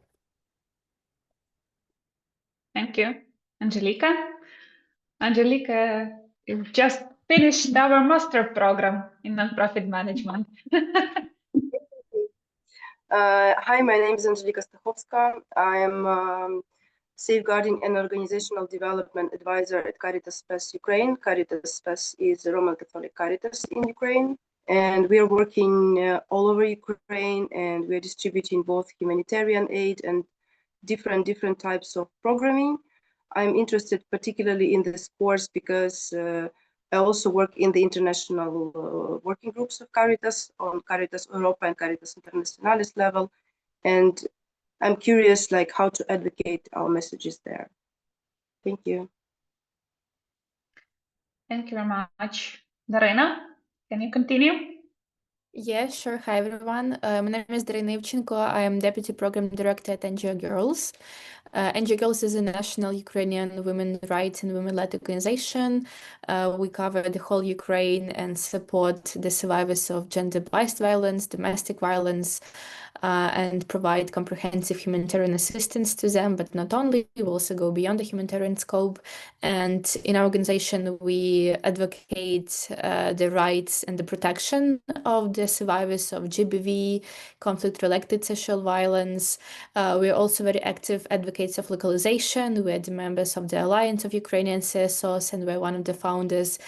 Thank you. Angelika? Angelika, you've just finished our master program in nonprofit management. Hi, my name is Angelika Stachowska. I am Safeguarding and Organizational Development Advisor at Caritas Spes Ukraine. Caritas Spes is the Roman Catholic Caritas in Ukraine. And we are working all over Ukraine, and we are distributing both humanitarian aid and different types of programming. I'm interested particularly in this course because I also work in the international working groups of Caritas on Caritas Europa and Caritas Internationalis level, and I'm curious like how to advocate our messages there. Thank you. Thank you very much. Darina, can you continue? Yeah, sure. Hi, everyone. My name is Darina Ivchenko. I am Deputy Program Director at NGO Girls. NGO Girls is a national Ukrainian women rights and women-led organization. We cover the whole Ukraine and support the survivors of gender-based violence, domestic violence, and provide comprehensive humanitarian assistance to them. But not only, we also go beyond the humanitarian scope. And in our organization, we advocate the rights and the protection of the survivors of GBV, conflict-related sexual violence. We are also very active advocates of localization. We are the members of the Alliance of Ukrainian CSOs, and we're one of the founders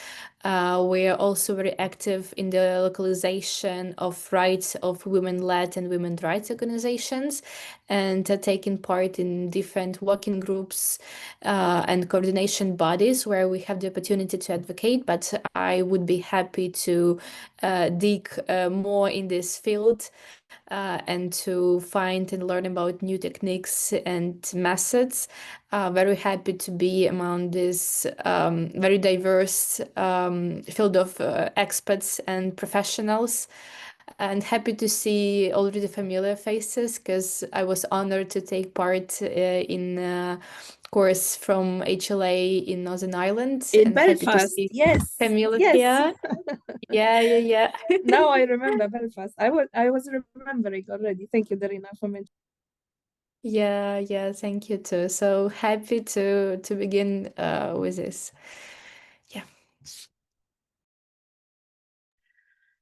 We are also very active in the localization of rights of women-led and women's rights organizations, and taking part in different working groups and coordination bodies where we have the opportunity to advocate. But I would be happy to dig more in this field and to find and learn about new techniques and methods. Very happy to be among this very diverse field of experts and professionals, and happy to see already familiar faces, because I was honored to take part in a course from HLA in Northern Ireland. In and happy to Belfast, see yes, Camilla yes. here. Yeah. Now I remember Belfast. I was remembering already. Thank you, Darina, for mentioning. Yeah, thank you too. So happy to begin with this. Yeah.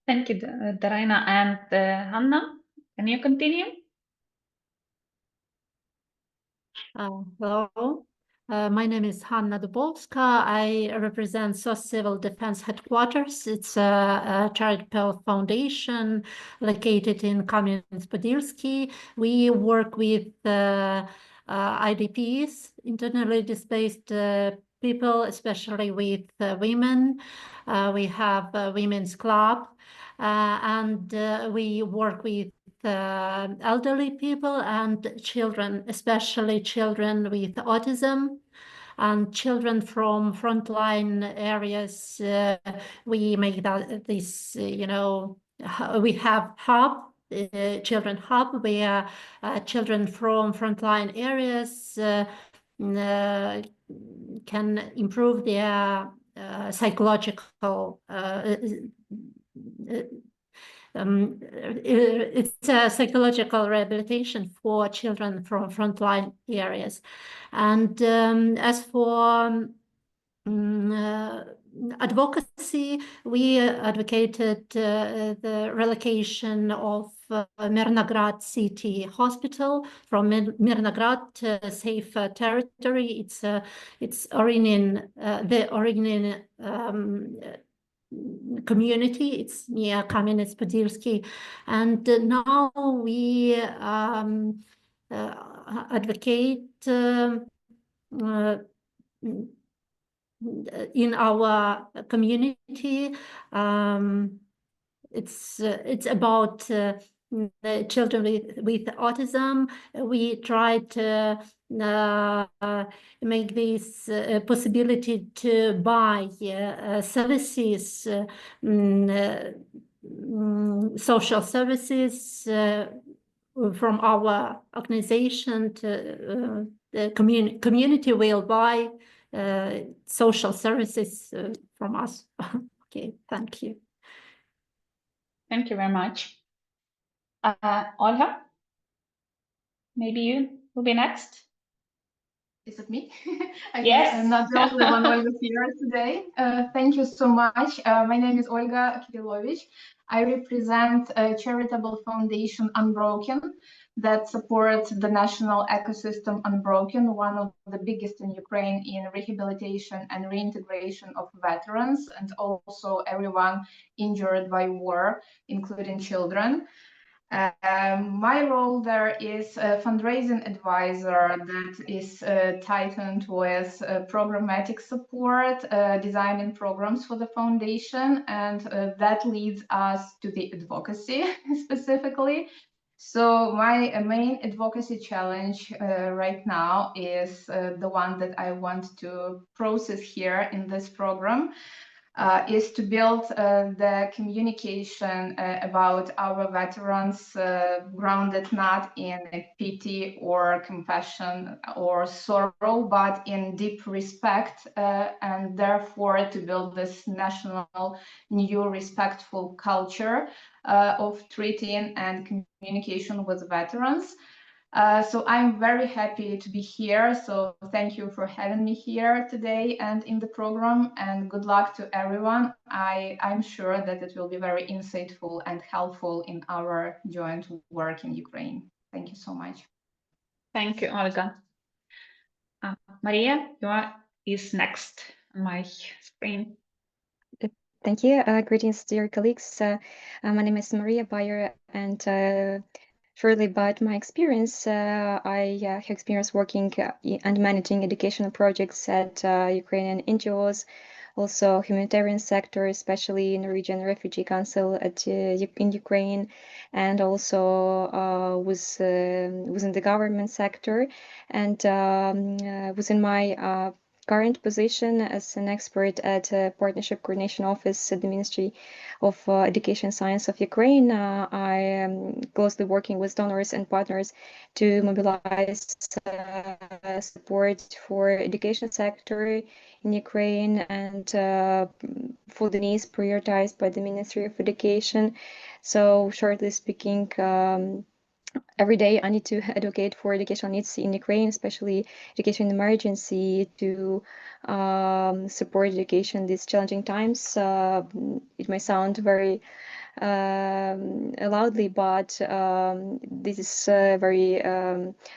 Thank you, Darina. And Hanna, can you continue? Hello, my name is Hanna Dubowska. I represent SOS Civil Defense Headquarters. It's a charitable foundation located in Kamenets-Podilsky. We work with IDPs, internally displaced people, especially with women. We have a women's club, and we work with elderly people and children, especially children with autism and children from frontline areas. We make this, we have children hub where children from frontline areas can improve their psychological it's a psychological rehabilitation for children from frontline areas. And as for advocacy, we advocated the relocation of Mirnograd City Hospital from Mirnograd to safe territory. It's Orinin, the Orinin community. It's near Kamenets-Podilsky, and now we advocate in our community. It's about children with autism. We try to make this possibility to buy services, social services from our organization. To the community will buy social services from us. Okay, thank you. Thank you very much. Olga, maybe you will be next. Is it me? Yes. I'm not the only one Olga here today. Thank you so much. My name is Olga Kirilovich. I represent a charitable foundation, Unbroken, that supports the national ecosystem Unbroken, one of the biggest in Ukraine in rehabilitation and reintegration of veterans and also everyone injured by war, including children. My role there is a fundraising advisor that is tightened with programmatic support, designing programs for the foundation, and that leads us to the advocacy specifically. So my main advocacy challenge right now is the one that I want to process here in this program. Is to build the communication about our veterans grounded not in pity or compassion or sorrow, but in deep respect, and therefore to build this national new respectful culture of treating and communication with veterans. So I'm very happy to be here. So thank you for having me here today and in the program, and good luck to everyone. I'm sure that it will be very insightful and helpful in our joint work in Ukraine. Thank you so much. Thank you, Olga. Maria, you is next on my screen. Thank you. Greetings, dear colleagues. My name is Maria Bayer, and shortly about my experience, I have experience working and managing educational projects at Ukrainian NGOs, also humanitarian sector, especially Norwegian Refugee Council in Ukraine, and also within the government sector. And within my current position as an expert at Partnership Coordination Office at the Ministry of Education and Science of Ukraine, I am closely working with donors and partners to mobilize support for education sector in Ukraine and for the needs prioritized by the Ministry of Education. So shortly speaking, every day I need to advocate for educational needs in Ukraine, especially education emergency, to support education these challenging times. It may sound very loudly, but this is very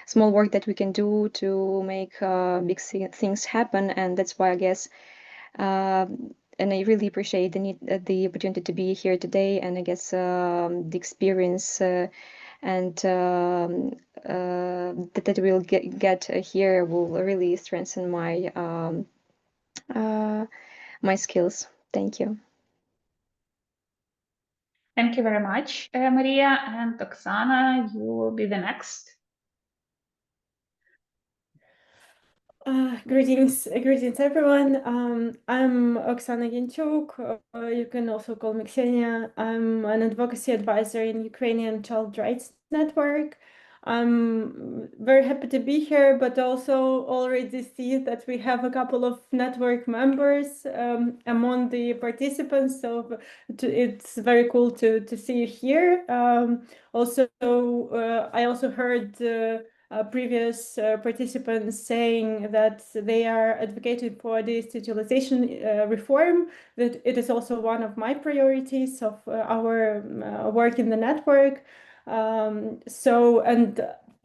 small work that we can do to make big things happen, and that's why I guess and I really appreciate the opportunity to be here today, and I guess the experience and that we'll get here will really strengthen my my skills. Thank you. Thank you very much, Maria. And Oksana, you will be the next. Greetings everyone. I'm Oksana Yanchuk. You can also call me Ksenia. I'm an advocacy advisor in Ukrainian Child Rights Network. I'm very happy to be here, but also already see that we have a couple of network members among the participants. So it's very cool to see you here. I also heard previous participants saying that they are advocating for the institutionalization reform, that it is also one of my priorities of our work in the network. And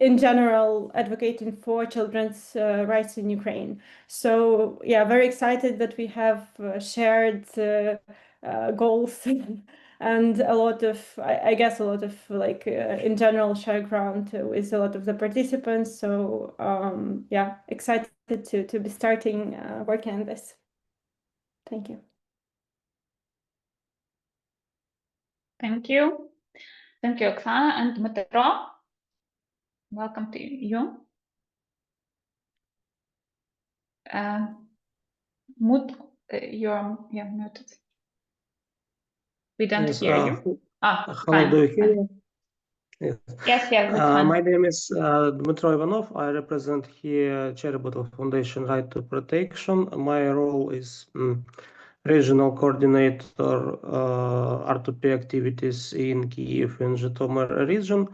in general, advocating for children's rights in Ukraine. So yeah, very excited that we have shared goals and a lot of, I guess, a lot of like in general shared ground with a lot of the participants. So yeah, excited to be starting working on this. Thank you. Thank you. Thank you, Oksana. And Dmytro, welcome to you. You're muted. We don't hear you. Hello, fine. do you hear me? Yes. Yes, that's fine. My name is Dmytro Ivanov. I represent here Charitable Foundation Right to Protection. My role is regional coordinator R2P activities in Kyiv and Zhytomyr region.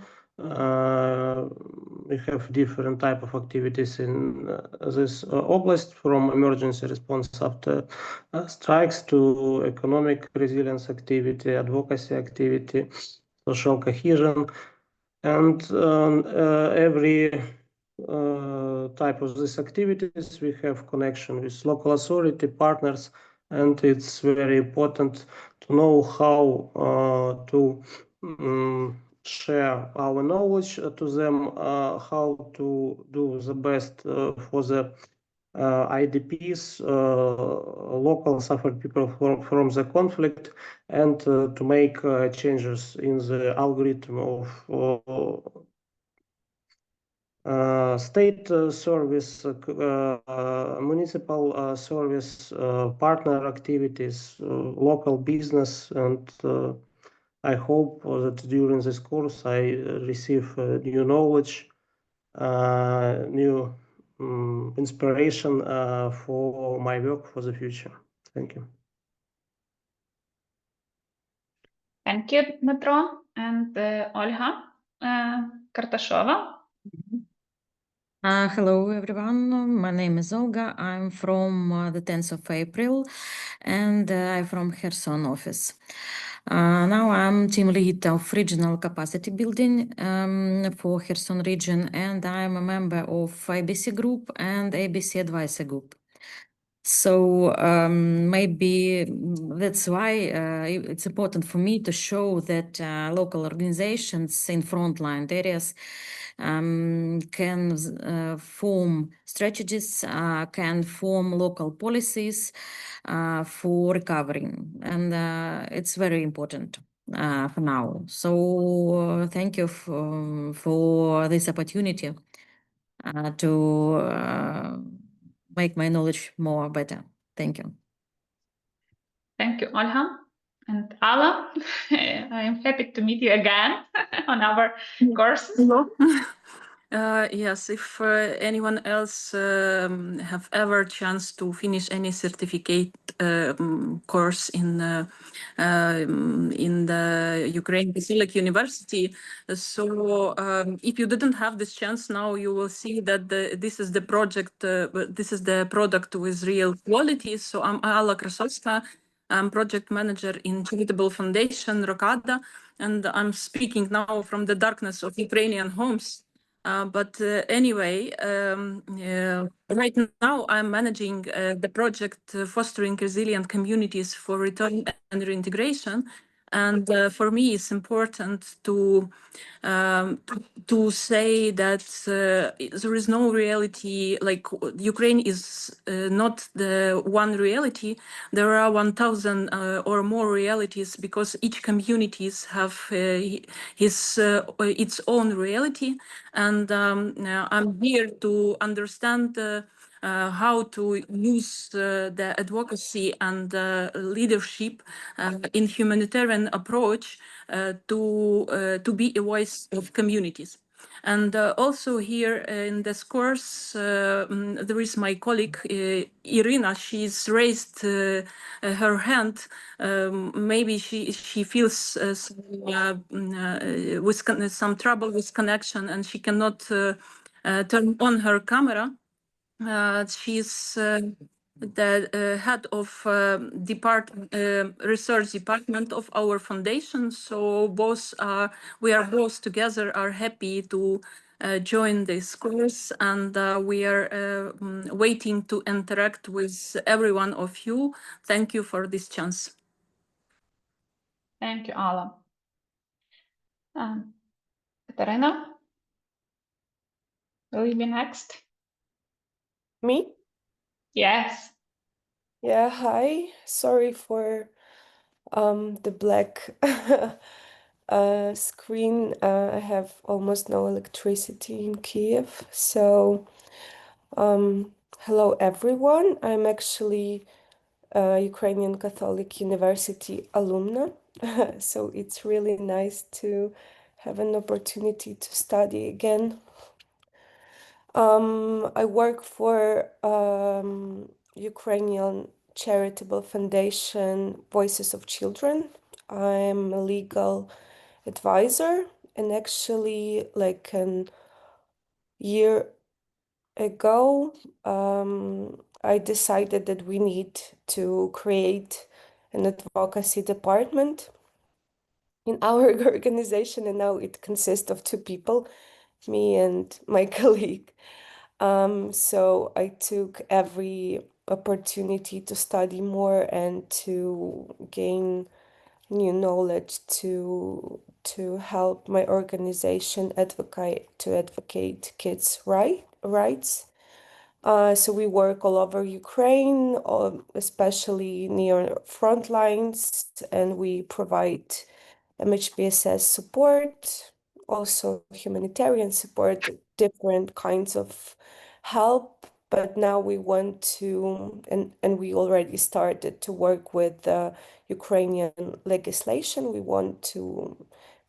We have different type of activities in this oblast, from emergency response after strikes to economic resilience activity, advocacy activity, social cohesion, and every type of these activities we have connection with local authority partners, and it's very important to know how to share our knowledge to them, how to do the best for the IDPs, local suffered people from the conflict, and to make changes in the algorithm of state service, municipal service, partner activities, local business, and I hope that during this course I receive new knowledge, new inspiration for my work for the future. Thank you. Thank you, Dmytro. And Olga Kartashova. Hello, everyone. My name is Olga. I'm from the 10th of April, and I'm from Kherson office. Now I'm team lead of regional capacity building for Kherson region, and I'm a member of ABC Group and ABC Advisor Group. So maybe that's why it's important for me to show that local organizations in frontline areas can form strategies, can form local policies for recovering. And it's very important for now. So thank you for this opportunity to make my knowledge more better. Thank you. Thank you, Olha. And Ala, I am happy to meet you again on our courses. Hello. Yes, if anyone else have ever chance to finish any certificate course in the Ukraine Catholic University, so if you didn't have this chance, now you will see that this is the project, this is the product with real quality. So I'm Alla Krasovska. I'm project manager in charitable foundation Rokada, and I'm speaking now from the darkness of Ukrainian homes. But anyway, right now I'm managing the project Fostering Resilient Communities for Return and Reintegration. And for me, it's important to say that there is no reality, like Ukraine is not the one reality. There are 1,000 or more realities, because each communities have its own reality. And I'm here to understand how to use the advocacy and leadership in humanitarian approach to be a voice of communities. And also here in this course, there is my colleague, Irina. She's raised her hand. Maybe she feels with some trouble with connection, and she cannot turn on her camera. She's the head of research department of our foundation. So we are both together are happy to join this course, and we are waiting to interact with every one of you. Thank you for this chance. Thank you, Alla. Katarina, will you be next? Me? Yes. Yeah, hi. Sorry for the black screen. I have almost no electricity in Kiev. So, hello everyone. I'm actually a Ukrainian Catholic University alumna. So it's really nice to have an opportunity to study again. I work for Ukrainian charitable foundation Voices of Children. I'm a legal advisor, and actually like a year ago, I decided that we need to create an advocacy department in our organization, and now it consists of 2 people, me and my colleague. So I took every opportunity to study more and to gain new knowledge to help my organization advocate kids' rights. So we work all over Ukraine, especially near front lines, and we provide MHPSS support, also humanitarian support, different kinds of help. But now we want to, and we already started to work with the Ukrainian legislation. We want to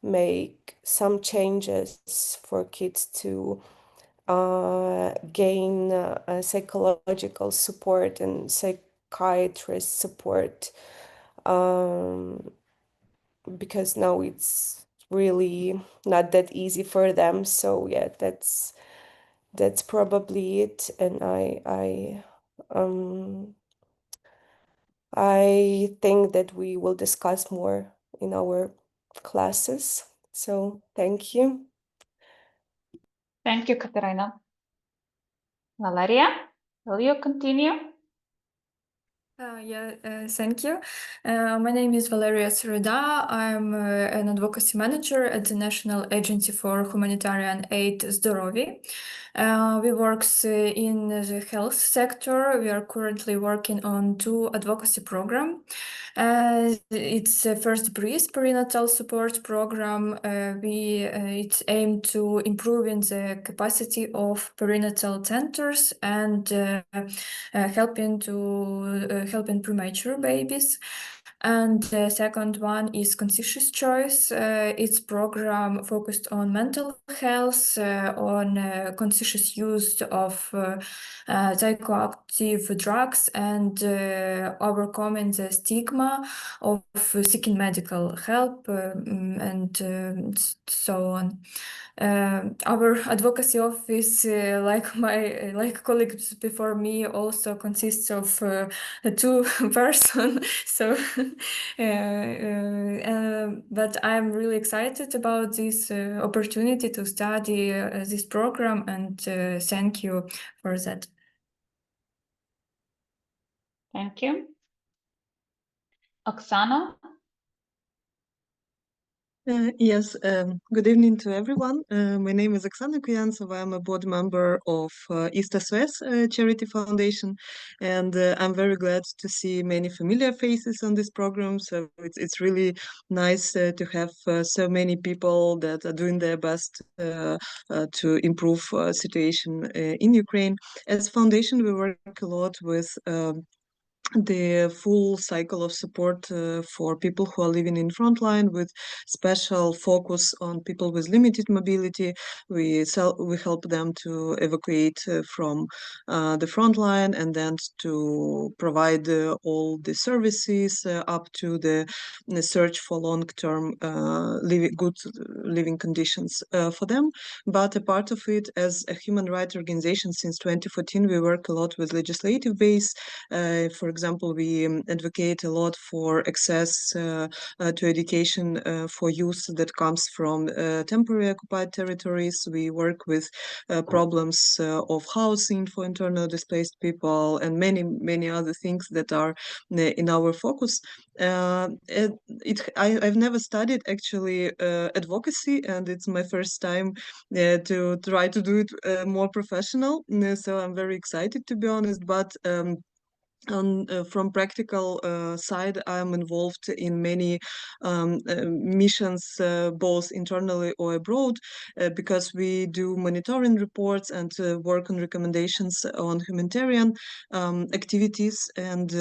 make some changes for kids to gain psychological support and psychiatrist support, because now it's really not that easy for them. So yeah, that's probably it. And I think that we will discuss more in our classes. So thank you. Thank you, Katarina. Valeria, will you continue? Thank you. My name is Valeria Sreda. I'm an advocacy manager at the National Agency for Humanitarian Aid, Zdorovi. We work in the health sector. We are currently working on 2 advocacy programs. It's First Breathe perinatal support program. It's aimed to improving the capacity of perinatal centers and helping premature babies. And the second one is Conscious Choice. It's program focused on mental health, on conscious use of psychoactive drugs, and overcoming the stigma of seeking medical help, and so on. Our advocacy office, like colleagues before me, also consists of 2 persons. So, but I'm really excited about this opportunity to study this program, and thank you for that. Thank you. Oksana? Yes, good evening to everyone. My name is Oksana Kuyantsova. I'm a board member of East SOS Charity Foundation, and I'm very glad to see many familiar faces on this program. So it's really nice to have so many people that are doing their best to improve situation in Ukraine. As foundation, we work a lot with the full cycle of support for people who are living in frontline, with special focus on people with limited mobility. We help them to evacuate from the frontline, and then to provide all the services up to the search for long-term good living conditions for them. But a part of it, as a human rights organization since 2014, we work a lot with legislative base. For example, we advocate a lot for access to education for youth that comes from temporary occupied territories. We work with problems of housing for internally displaced people, and many other things that are in our focus. I've never studied actually advocacy, and it's my first time to try to do it more professional. So I'm very excited, to be honest, but from practical side, I'm involved in many missions, both internally or abroad, because we do monitoring reports and work on recommendations on humanitarian activities, and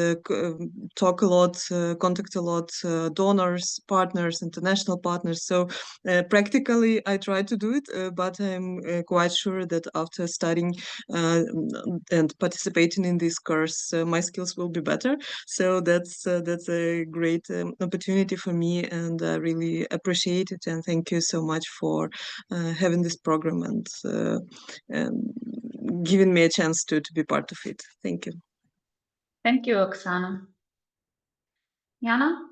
talk a lot, contact a lot donors, partners, international partners. So practically, I try to do it, but I'm quite sure that after studying and participating in this course, my skills will be better. So that's a great opportunity for me, and I really appreciate it. And thank you so much for having this program and giving me a chance to be part of it. Thank you. Thank you, Oksana. Yana,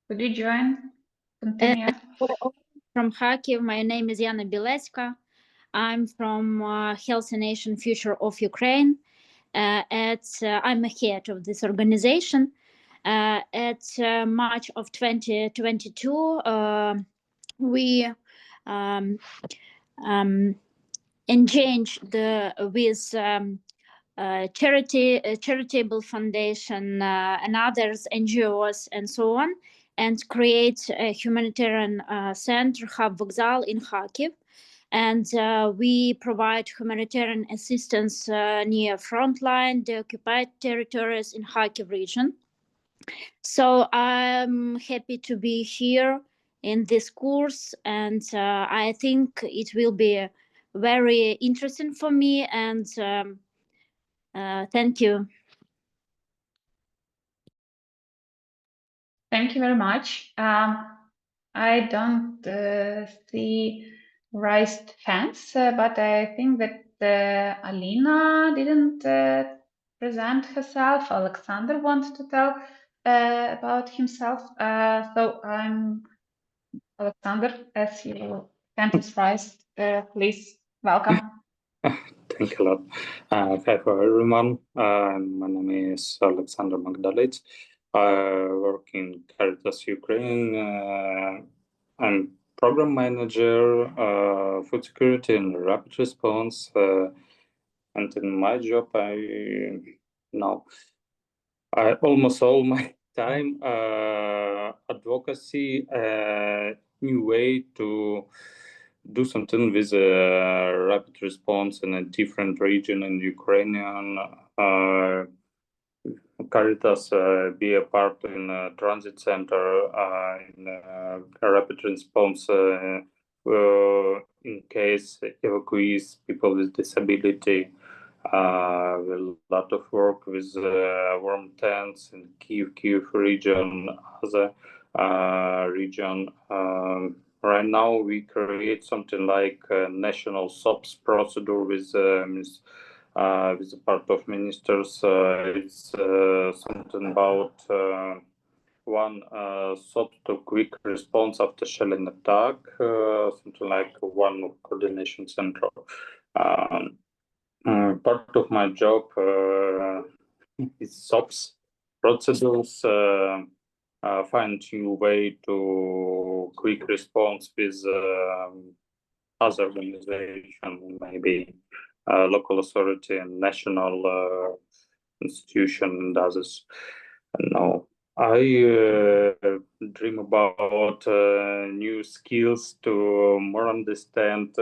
could you join? Continue. From Kharkiv, my name is Yana Biletska. I'm from Healthy Nation Future of Ukraine. I'm a head of this organization. At March of 2022, we engaged with charitable foundation and others, NGOs, and so on, and create a humanitarian center, Hub Vokzal, in Kharkiv. And we provide humanitarian assistance near frontline, the occupied territories in Kharkiv region. So I'm happy to be here in this course, and I think it will be very interesting for me, and thank you. Thank you very much. I don't see raised hands, but I think that Alina didn't present herself. Alexander wants to tell about himself. So I'm Alexander, as your hand is raised, please welcome. Thank you a lot. Hi for everyone. My name is Alexander Magdalets. I work in Caritas Ukraine. I'm program manager, food security and rapid response. And in my job, I almost all my time advocacy, new way to do something with rapid response in a different region in Ukrainian. Caritas be a part in a transit center in a rapid response in case evacuees, people with disability. A lot of work with warm tents in Kiev region, other region. Right now, we create something like a national SOPS procedure with the part of ministers. It's something about one SOP to quick response after shelling attack, something like one coordination center. Part of my job is SOPs procedures, find new way to quick response with other organization, maybe local authority and national institution and others. Now I dream about new skills to more understand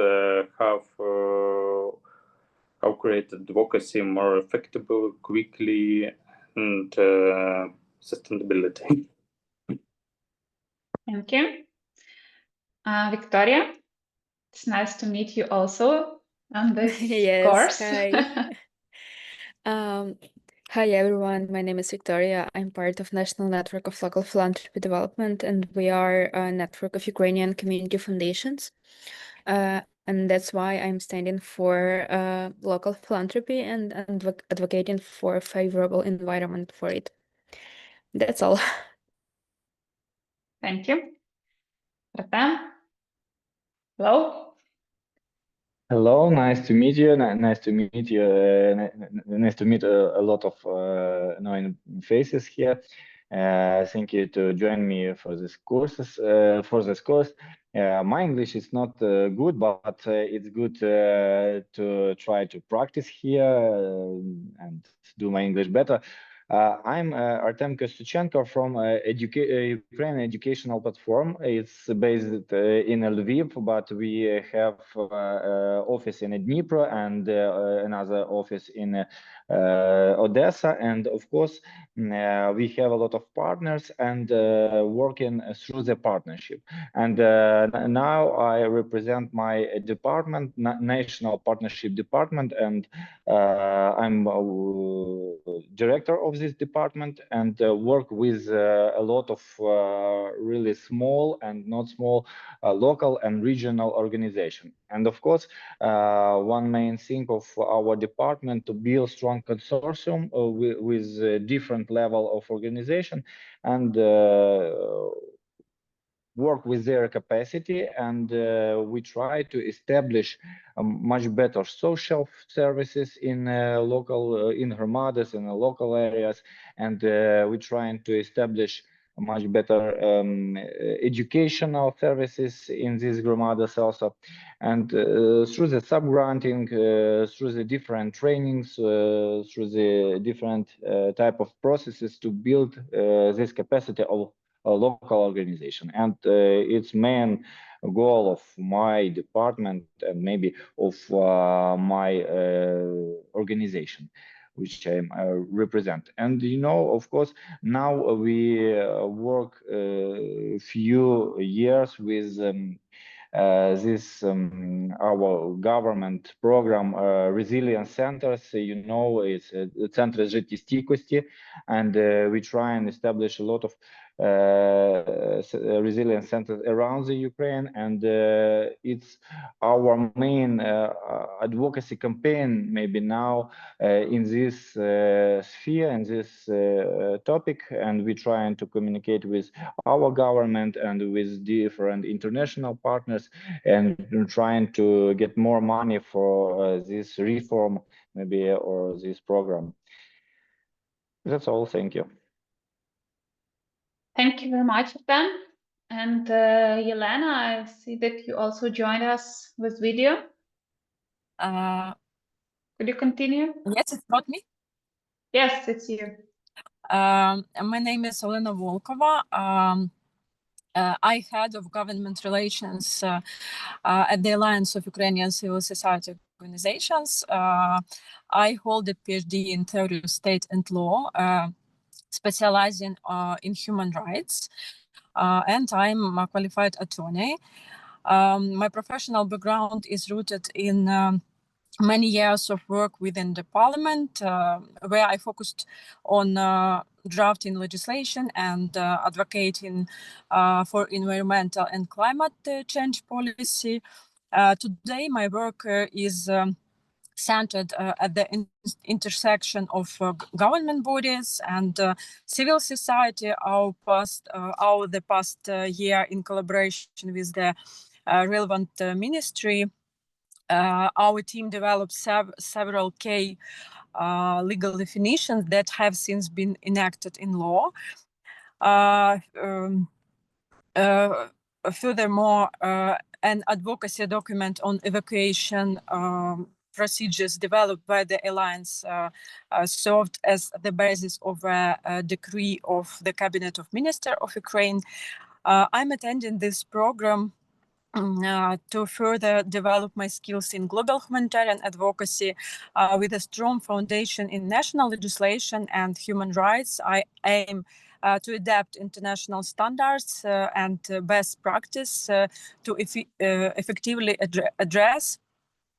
how create advocacy more effectively, quickly, and sustainability. Thank you. Victoria, it's nice to meet you also on this Yes, course. hi. Hi everyone, my name is Victoria. I'm part of National Network of Local Philanthropy Development, and we are a network of Ukrainian community foundations. And that's why I'm standing for local philanthropy and advocating for a favorable environment for it. That's all. Thank you. Artem? Hello? Hello, nice to meet you. Nice to meet you. Nice to meet a lot of known faces here. Thank you to join me for this courses. For this course, my English is not good, but it's good to try to practice here and do my English better. I'm Artem Kostyuchenko from Ukrainian Educational Platform. It's based in Lviv, but we have office in Dnipro and another office in Odessa. And of course, we have a lot of partners and working through the partnership. And now I represent my department, National Partnership Department, and I'm director of this department and work with a lot of really small and not small local and regional organizations. And of course, one main thing of our department to build strong consortium with different level of organization and work with their capacity, and we try to establish much better social services in local in Hromadas, in the local areas, and we're trying to establish much better educational services in these Hromadas also, and through the sub-granting, through the different trainings, through the different type of processes to build this capacity of a local organization. And its main goal of my department and maybe of my organization, which I represent. And you know, of course, now we work a few years with this our government program, resilience centers. You know, it's Centre Життєстійкості, and we try and establish a lot of resilience centers around the Ukraine, and it's our main advocacy campaign maybe now in this sphere and this topic, and we're trying to communicate with our government and with different international partners, and trying to get more money for this reform maybe or this program. That's all. Thank you. Thank you very much, Ben. And Yelena, I see that you also joined us with video. Could you continue? Yes, it's not me. Yes, it's you. My name is Olena Volkova. I head of government relations at the Alliance of Ukrainian Civil Society Organizations. I hold a PhD in theory of state and law, specializing in human rights, and I'm a qualified attorney. My professional background is rooted in many years of work within the parliament, where I focused on drafting legislation and advocating for environmental and climate change policy. Today, my work is centered at the intersection of government bodies and civil society. The past year, in collaboration with the relevant ministry, our team developed several key legal definitions that have since been enacted in law. Furthermore, an advocacy document on evacuation procedures developed by the Alliance served as the basis of a decree of the Cabinet of Ministers of Ukraine. I'm attending this program to further develop my skills in global humanitarian advocacy with a strong foundation in national legislation and human rights. I aim to adapt international standards and best practice to effectively address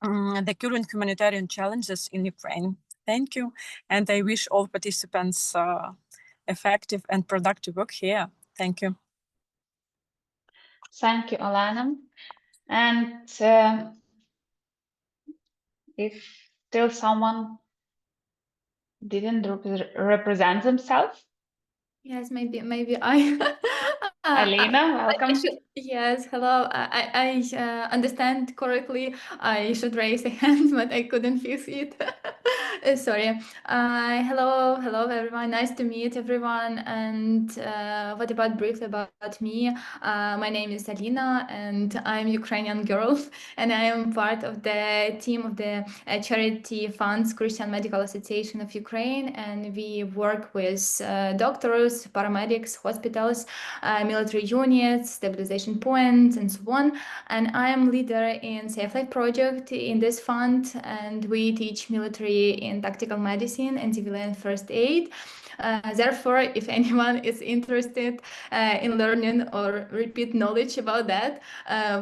the current humanitarian challenges in Ukraine. Thank you, and I wish all participants effective and productive work here. Thank you. Thank you, Olena. And if still someone didn't represent themselves? Yes, maybe I. Alina, welcome. Yes, hello. I understand correctly. I should raise a hand, but I couldn't fix it. Sorry. Hello, everyone. Nice to meet everyone. And what about briefly about me? My name is Alina, and I'm Ukrainian girl, and I am part of the team of the charity funds Christian Medical Association of Ukraine, and we work with doctors, paramedics, hospitals, military units, stabilization points, and so on. And I am leader in Safe Life project in this fund, and we teach military in tactical medicine and civilian first aid. Therefore, if anyone is interested in learning or repeat knowledge about that,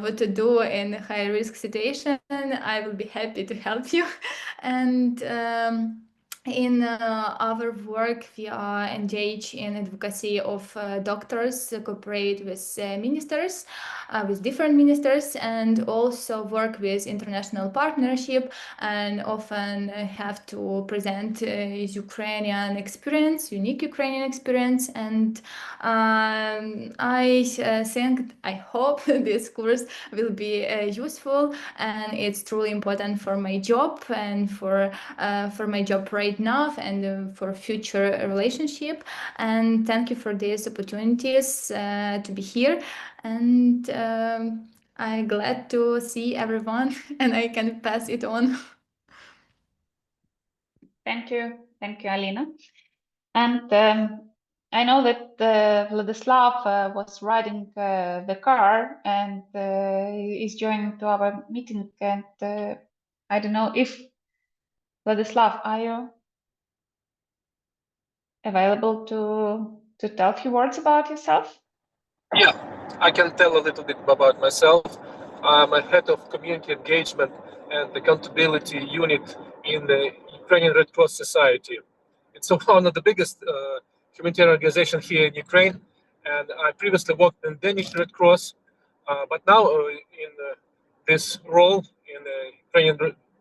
what to do in a high-risk situation, I will be happy to help you. And in our work, we are engaged in advocacy of doctors, cooperate with ministers, with different ministers, and also work with international partnership, and often have to present Ukrainian experience, unique Ukrainian experience. And I think, I hope this course will be useful, and it's truly important for my job and for my job right now and for future relationship. And thank you for these opportunities to be here. And I'm glad to see everyone, and I can pass it on. Thank you, Alina. And I know that Vladislav was riding the car and is joining to our meeting. And I don't know if Vladislav, are you available to tell a few words about yourself? Yeah, I can tell a little bit about myself. I'm a head of community engagement and accountability unit in the Ukrainian Red Cross Society. It's one of the biggest humanitarian organizations here in Ukraine, and I previously worked in Danish Red Cross, but now in this role in the Ukrainian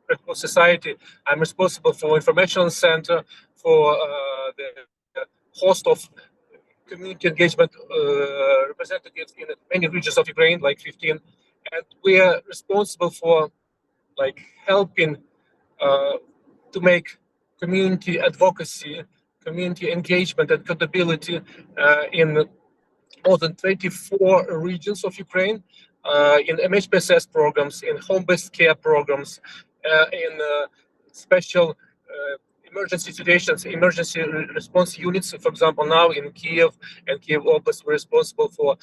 Red Cross Society, I'm responsible for information center, for the host of community engagement representatives in many regions of Ukraine, like 15, and we are responsible for like helping to make community advocacy, community engagement and accountability in more than 24 regions of Ukraine, in MHPSS programs, in home-based care programs, in special emergency situations, emergency response units. For example, now in Kiev and Kiev Oblast, we're responsible for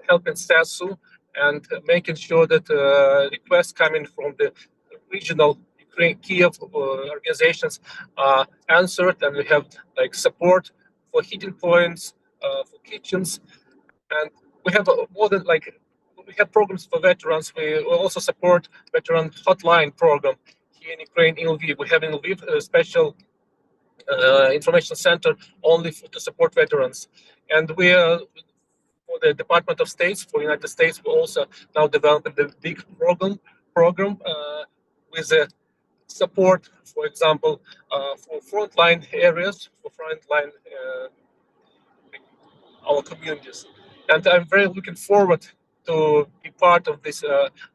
helping SASU and making sure that requests coming from the regional Kiev organizations are answered, and we have like support for heating points, for kitchens, and we have more than like we have programs for veterans. We also support veteran hotline program here in Ukraine. In Lviv, we have in Lviv a special information center only to support veterans, and we are for the Department of States for United States. We also now developing the big program with the support, for example, for frontline areas, for frontline our communities. And I'm very looking forward to be part of this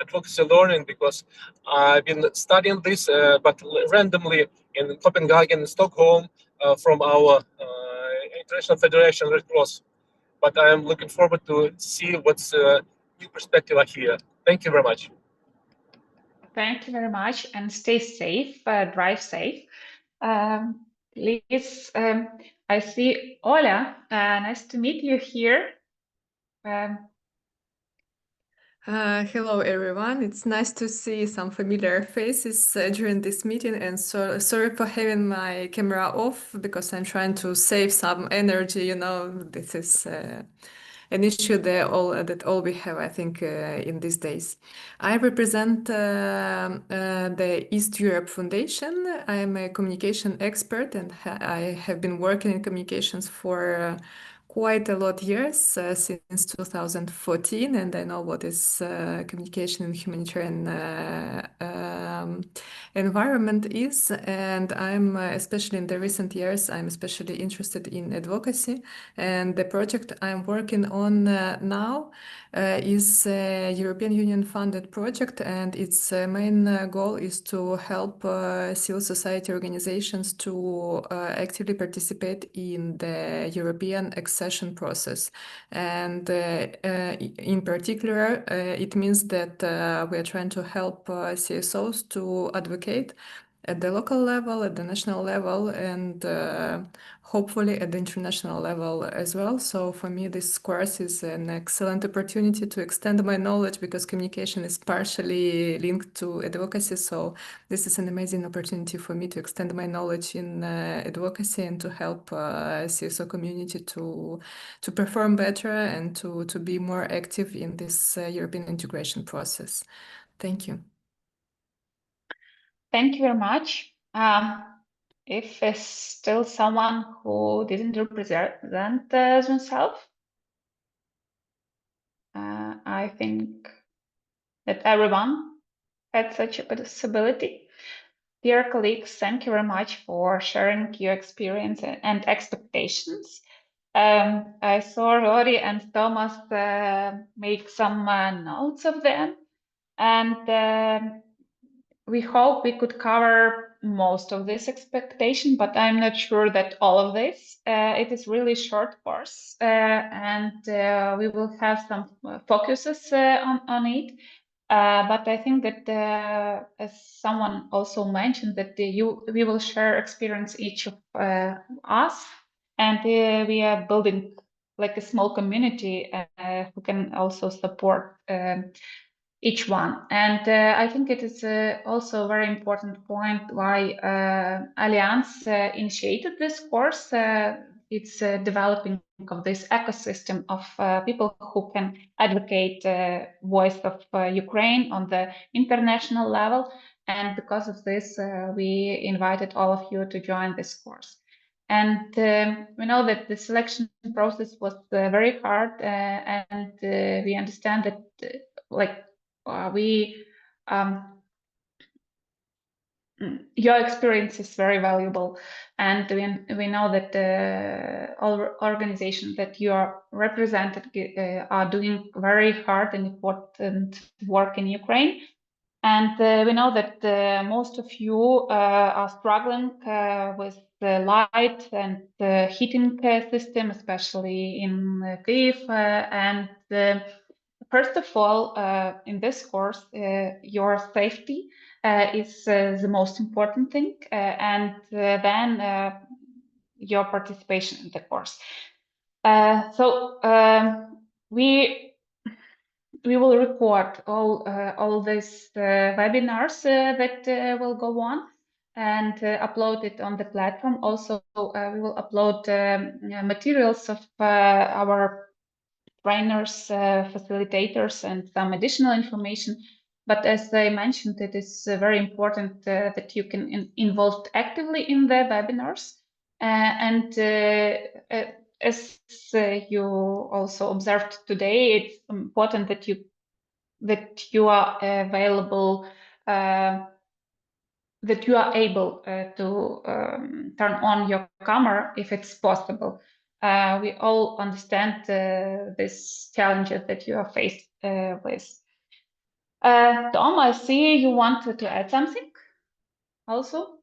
advocacy learning, because I've been studying this, but randomly in Copenhagen and Stockholm from our International Federation Red Cross. But I am looking forward to see what's new perspective are here. Thank you very much. Thank you very much, and stay safe, drive safe. Please, I see Ola. Nice to meet you here. Hello, everyone. It's nice to see some familiar faces during this meeting, and so sorry for having my camera off because I'm trying to save some energy. You know, this is an issue that all we have, I think, in these days. I represent the East Europe Foundation. I am a communication expert, and I have been working in communications for quite a lot of years, since 2014, and I know what is communication in humanitarian environment is. And I'm especially in the recent years, I'm especially interested in advocacy. And the project I'm working on now is a European Union funded project, and its main goal is to help civil society organizations to actively participate in the European accession process. And in particular, it means that we are trying to help CSOs to advocate at the local level, at the national level, and hopefully at the international level as well. So for me, this course is an excellent opportunity to extend my knowledge, because communication is partially linked to advocacy. So this is an amazing opportunity for me to extend my knowledge in advocacy and to help CSO community to perform better and to be more active in this European integration process. Thank you. Thank you very much. If there's still someone who didn't represent themselves, I think that everyone had such a possibility. Dear colleagues, thank you very much for sharing your experience and expectations. I saw Rory and Thomas make some notes of them, and we hope we could cover most of this expectation, but I'm not sure that all of this. It is really short course, and we will have some focuses on it. But I think that, as someone also mentioned, that we will share experience each of us, and we are building like a small community who can also support each one. And I think it is also a very important point why Allianz initiated this course. It's developing of this ecosystem of people who can advocate voice of Ukraine on the international level. And because of this, we invited all of you to join this course. And we know that the selection process was very hard, and we understand that your experience is very valuable, and we know that all organizations that you are represented are doing very hard and important work in Ukraine. And we know that most of you are struggling with the light and the heating system, especially in Kyiv. And first of all, in this course, your safety is the most important thing, and then your participation in the course. We will record all these webinars that will go on and upload it on the platform. Also, we will upload materials of our trainers, facilitators, and some additional information. But as I mentioned, it is very important that you can involve actively in the webinars. As you also observed today, it's important that you are available, that you are able to turn on your camera if it's possible. We all understand these challenges that you are faced with. Tom, I see you wanted to add something also.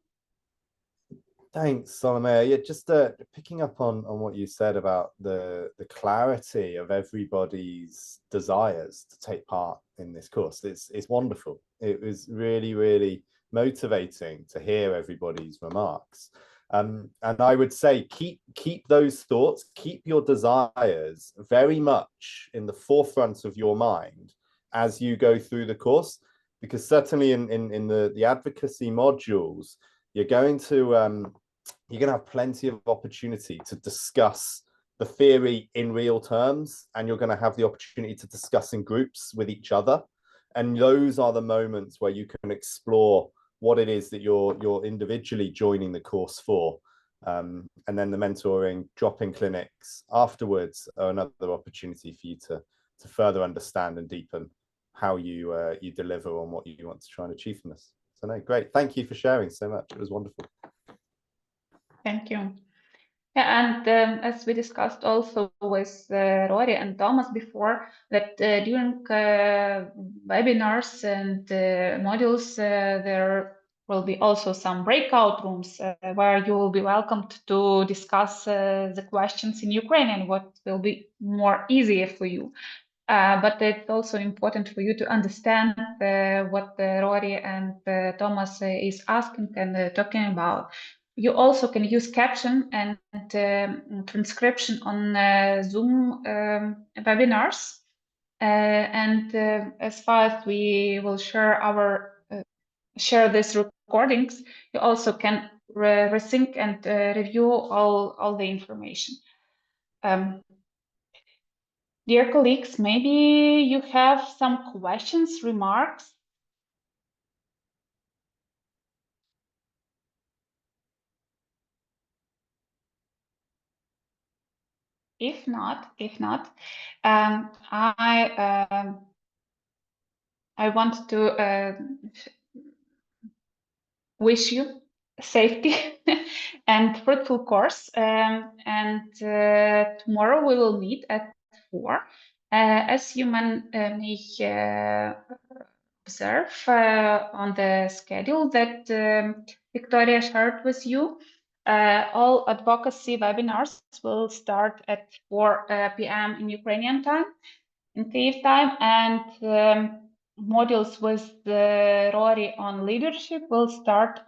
Thanks, Salome. Yeah, just picking up on what you said about the clarity of everybody's desires to take part in this course. It's wonderful. It was really, really motivating to hear everybody's remarks. And I would say keep those thoughts, keep your desires very much in the forefront of your mind as you go through the course, because certainly in the advocacy modules, you're going to have plenty of opportunity to discuss the theory in real terms, and you're going to have the opportunity to discuss in groups with each other. And those are the moments where you can explore what it is that you're individually joining the course for. And then the mentoring, drop-in clinics afterwards are another opportunity for you to further understand and deepen how you deliver on what you want to try and achieve from this. So no, great. Thank you for sharing so much. It was wonderful. Thank you. Yeah, and as we discussed also with Rory and Thomas before, that during webinars and modules, there will be also some breakout rooms where you will be welcomed to discuss the questions in Ukrainian, what will be more easier for you. But it's also important for you to understand what Rory and Thomas is asking and talking about. You also can use caption and transcription on Zoom webinars. And as far as we will share these recordings, you also can resync and review all the information. Dear colleagues, maybe you have some questions, remarks? If not, I want to wish you safety and fruitful course. And tomorrow we will meet at 4. As you may observe on the schedule that Victoria shared with you, all advocacy webinars will start at 4 p.m. in Ukrainian time, in Kyiv time, and modules with Rory on leadership will start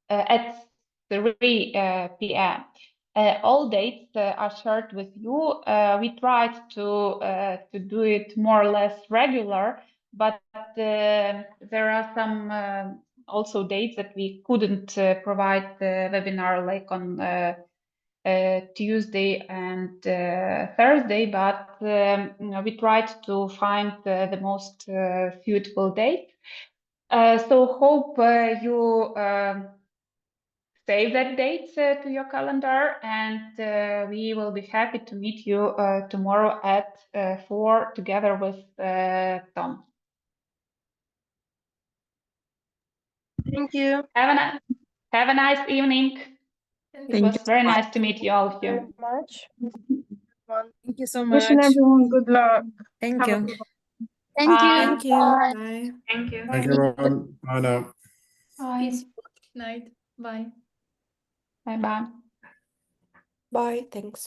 at 3 p.m. All dates are shared with you. We tried to do it more or less regular, but there are some also dates that we couldn't provide the webinar, like on Tuesday and Thursday, but we tried to find the most suitable date. So hope you save that date to your calendar, and we will be happy to meet you tomorrow at 4 together with Tom. Thank you. Have a nice evening. It was very nice to meet you all of you. Much. Thank you so much. Wishing everyone good luck. Thank you. Thank you. Thank you. Bye. Thank you. Thank you, everyone. Bye now. Bye. Night. Bye. Bye bye. Bye. Thanks.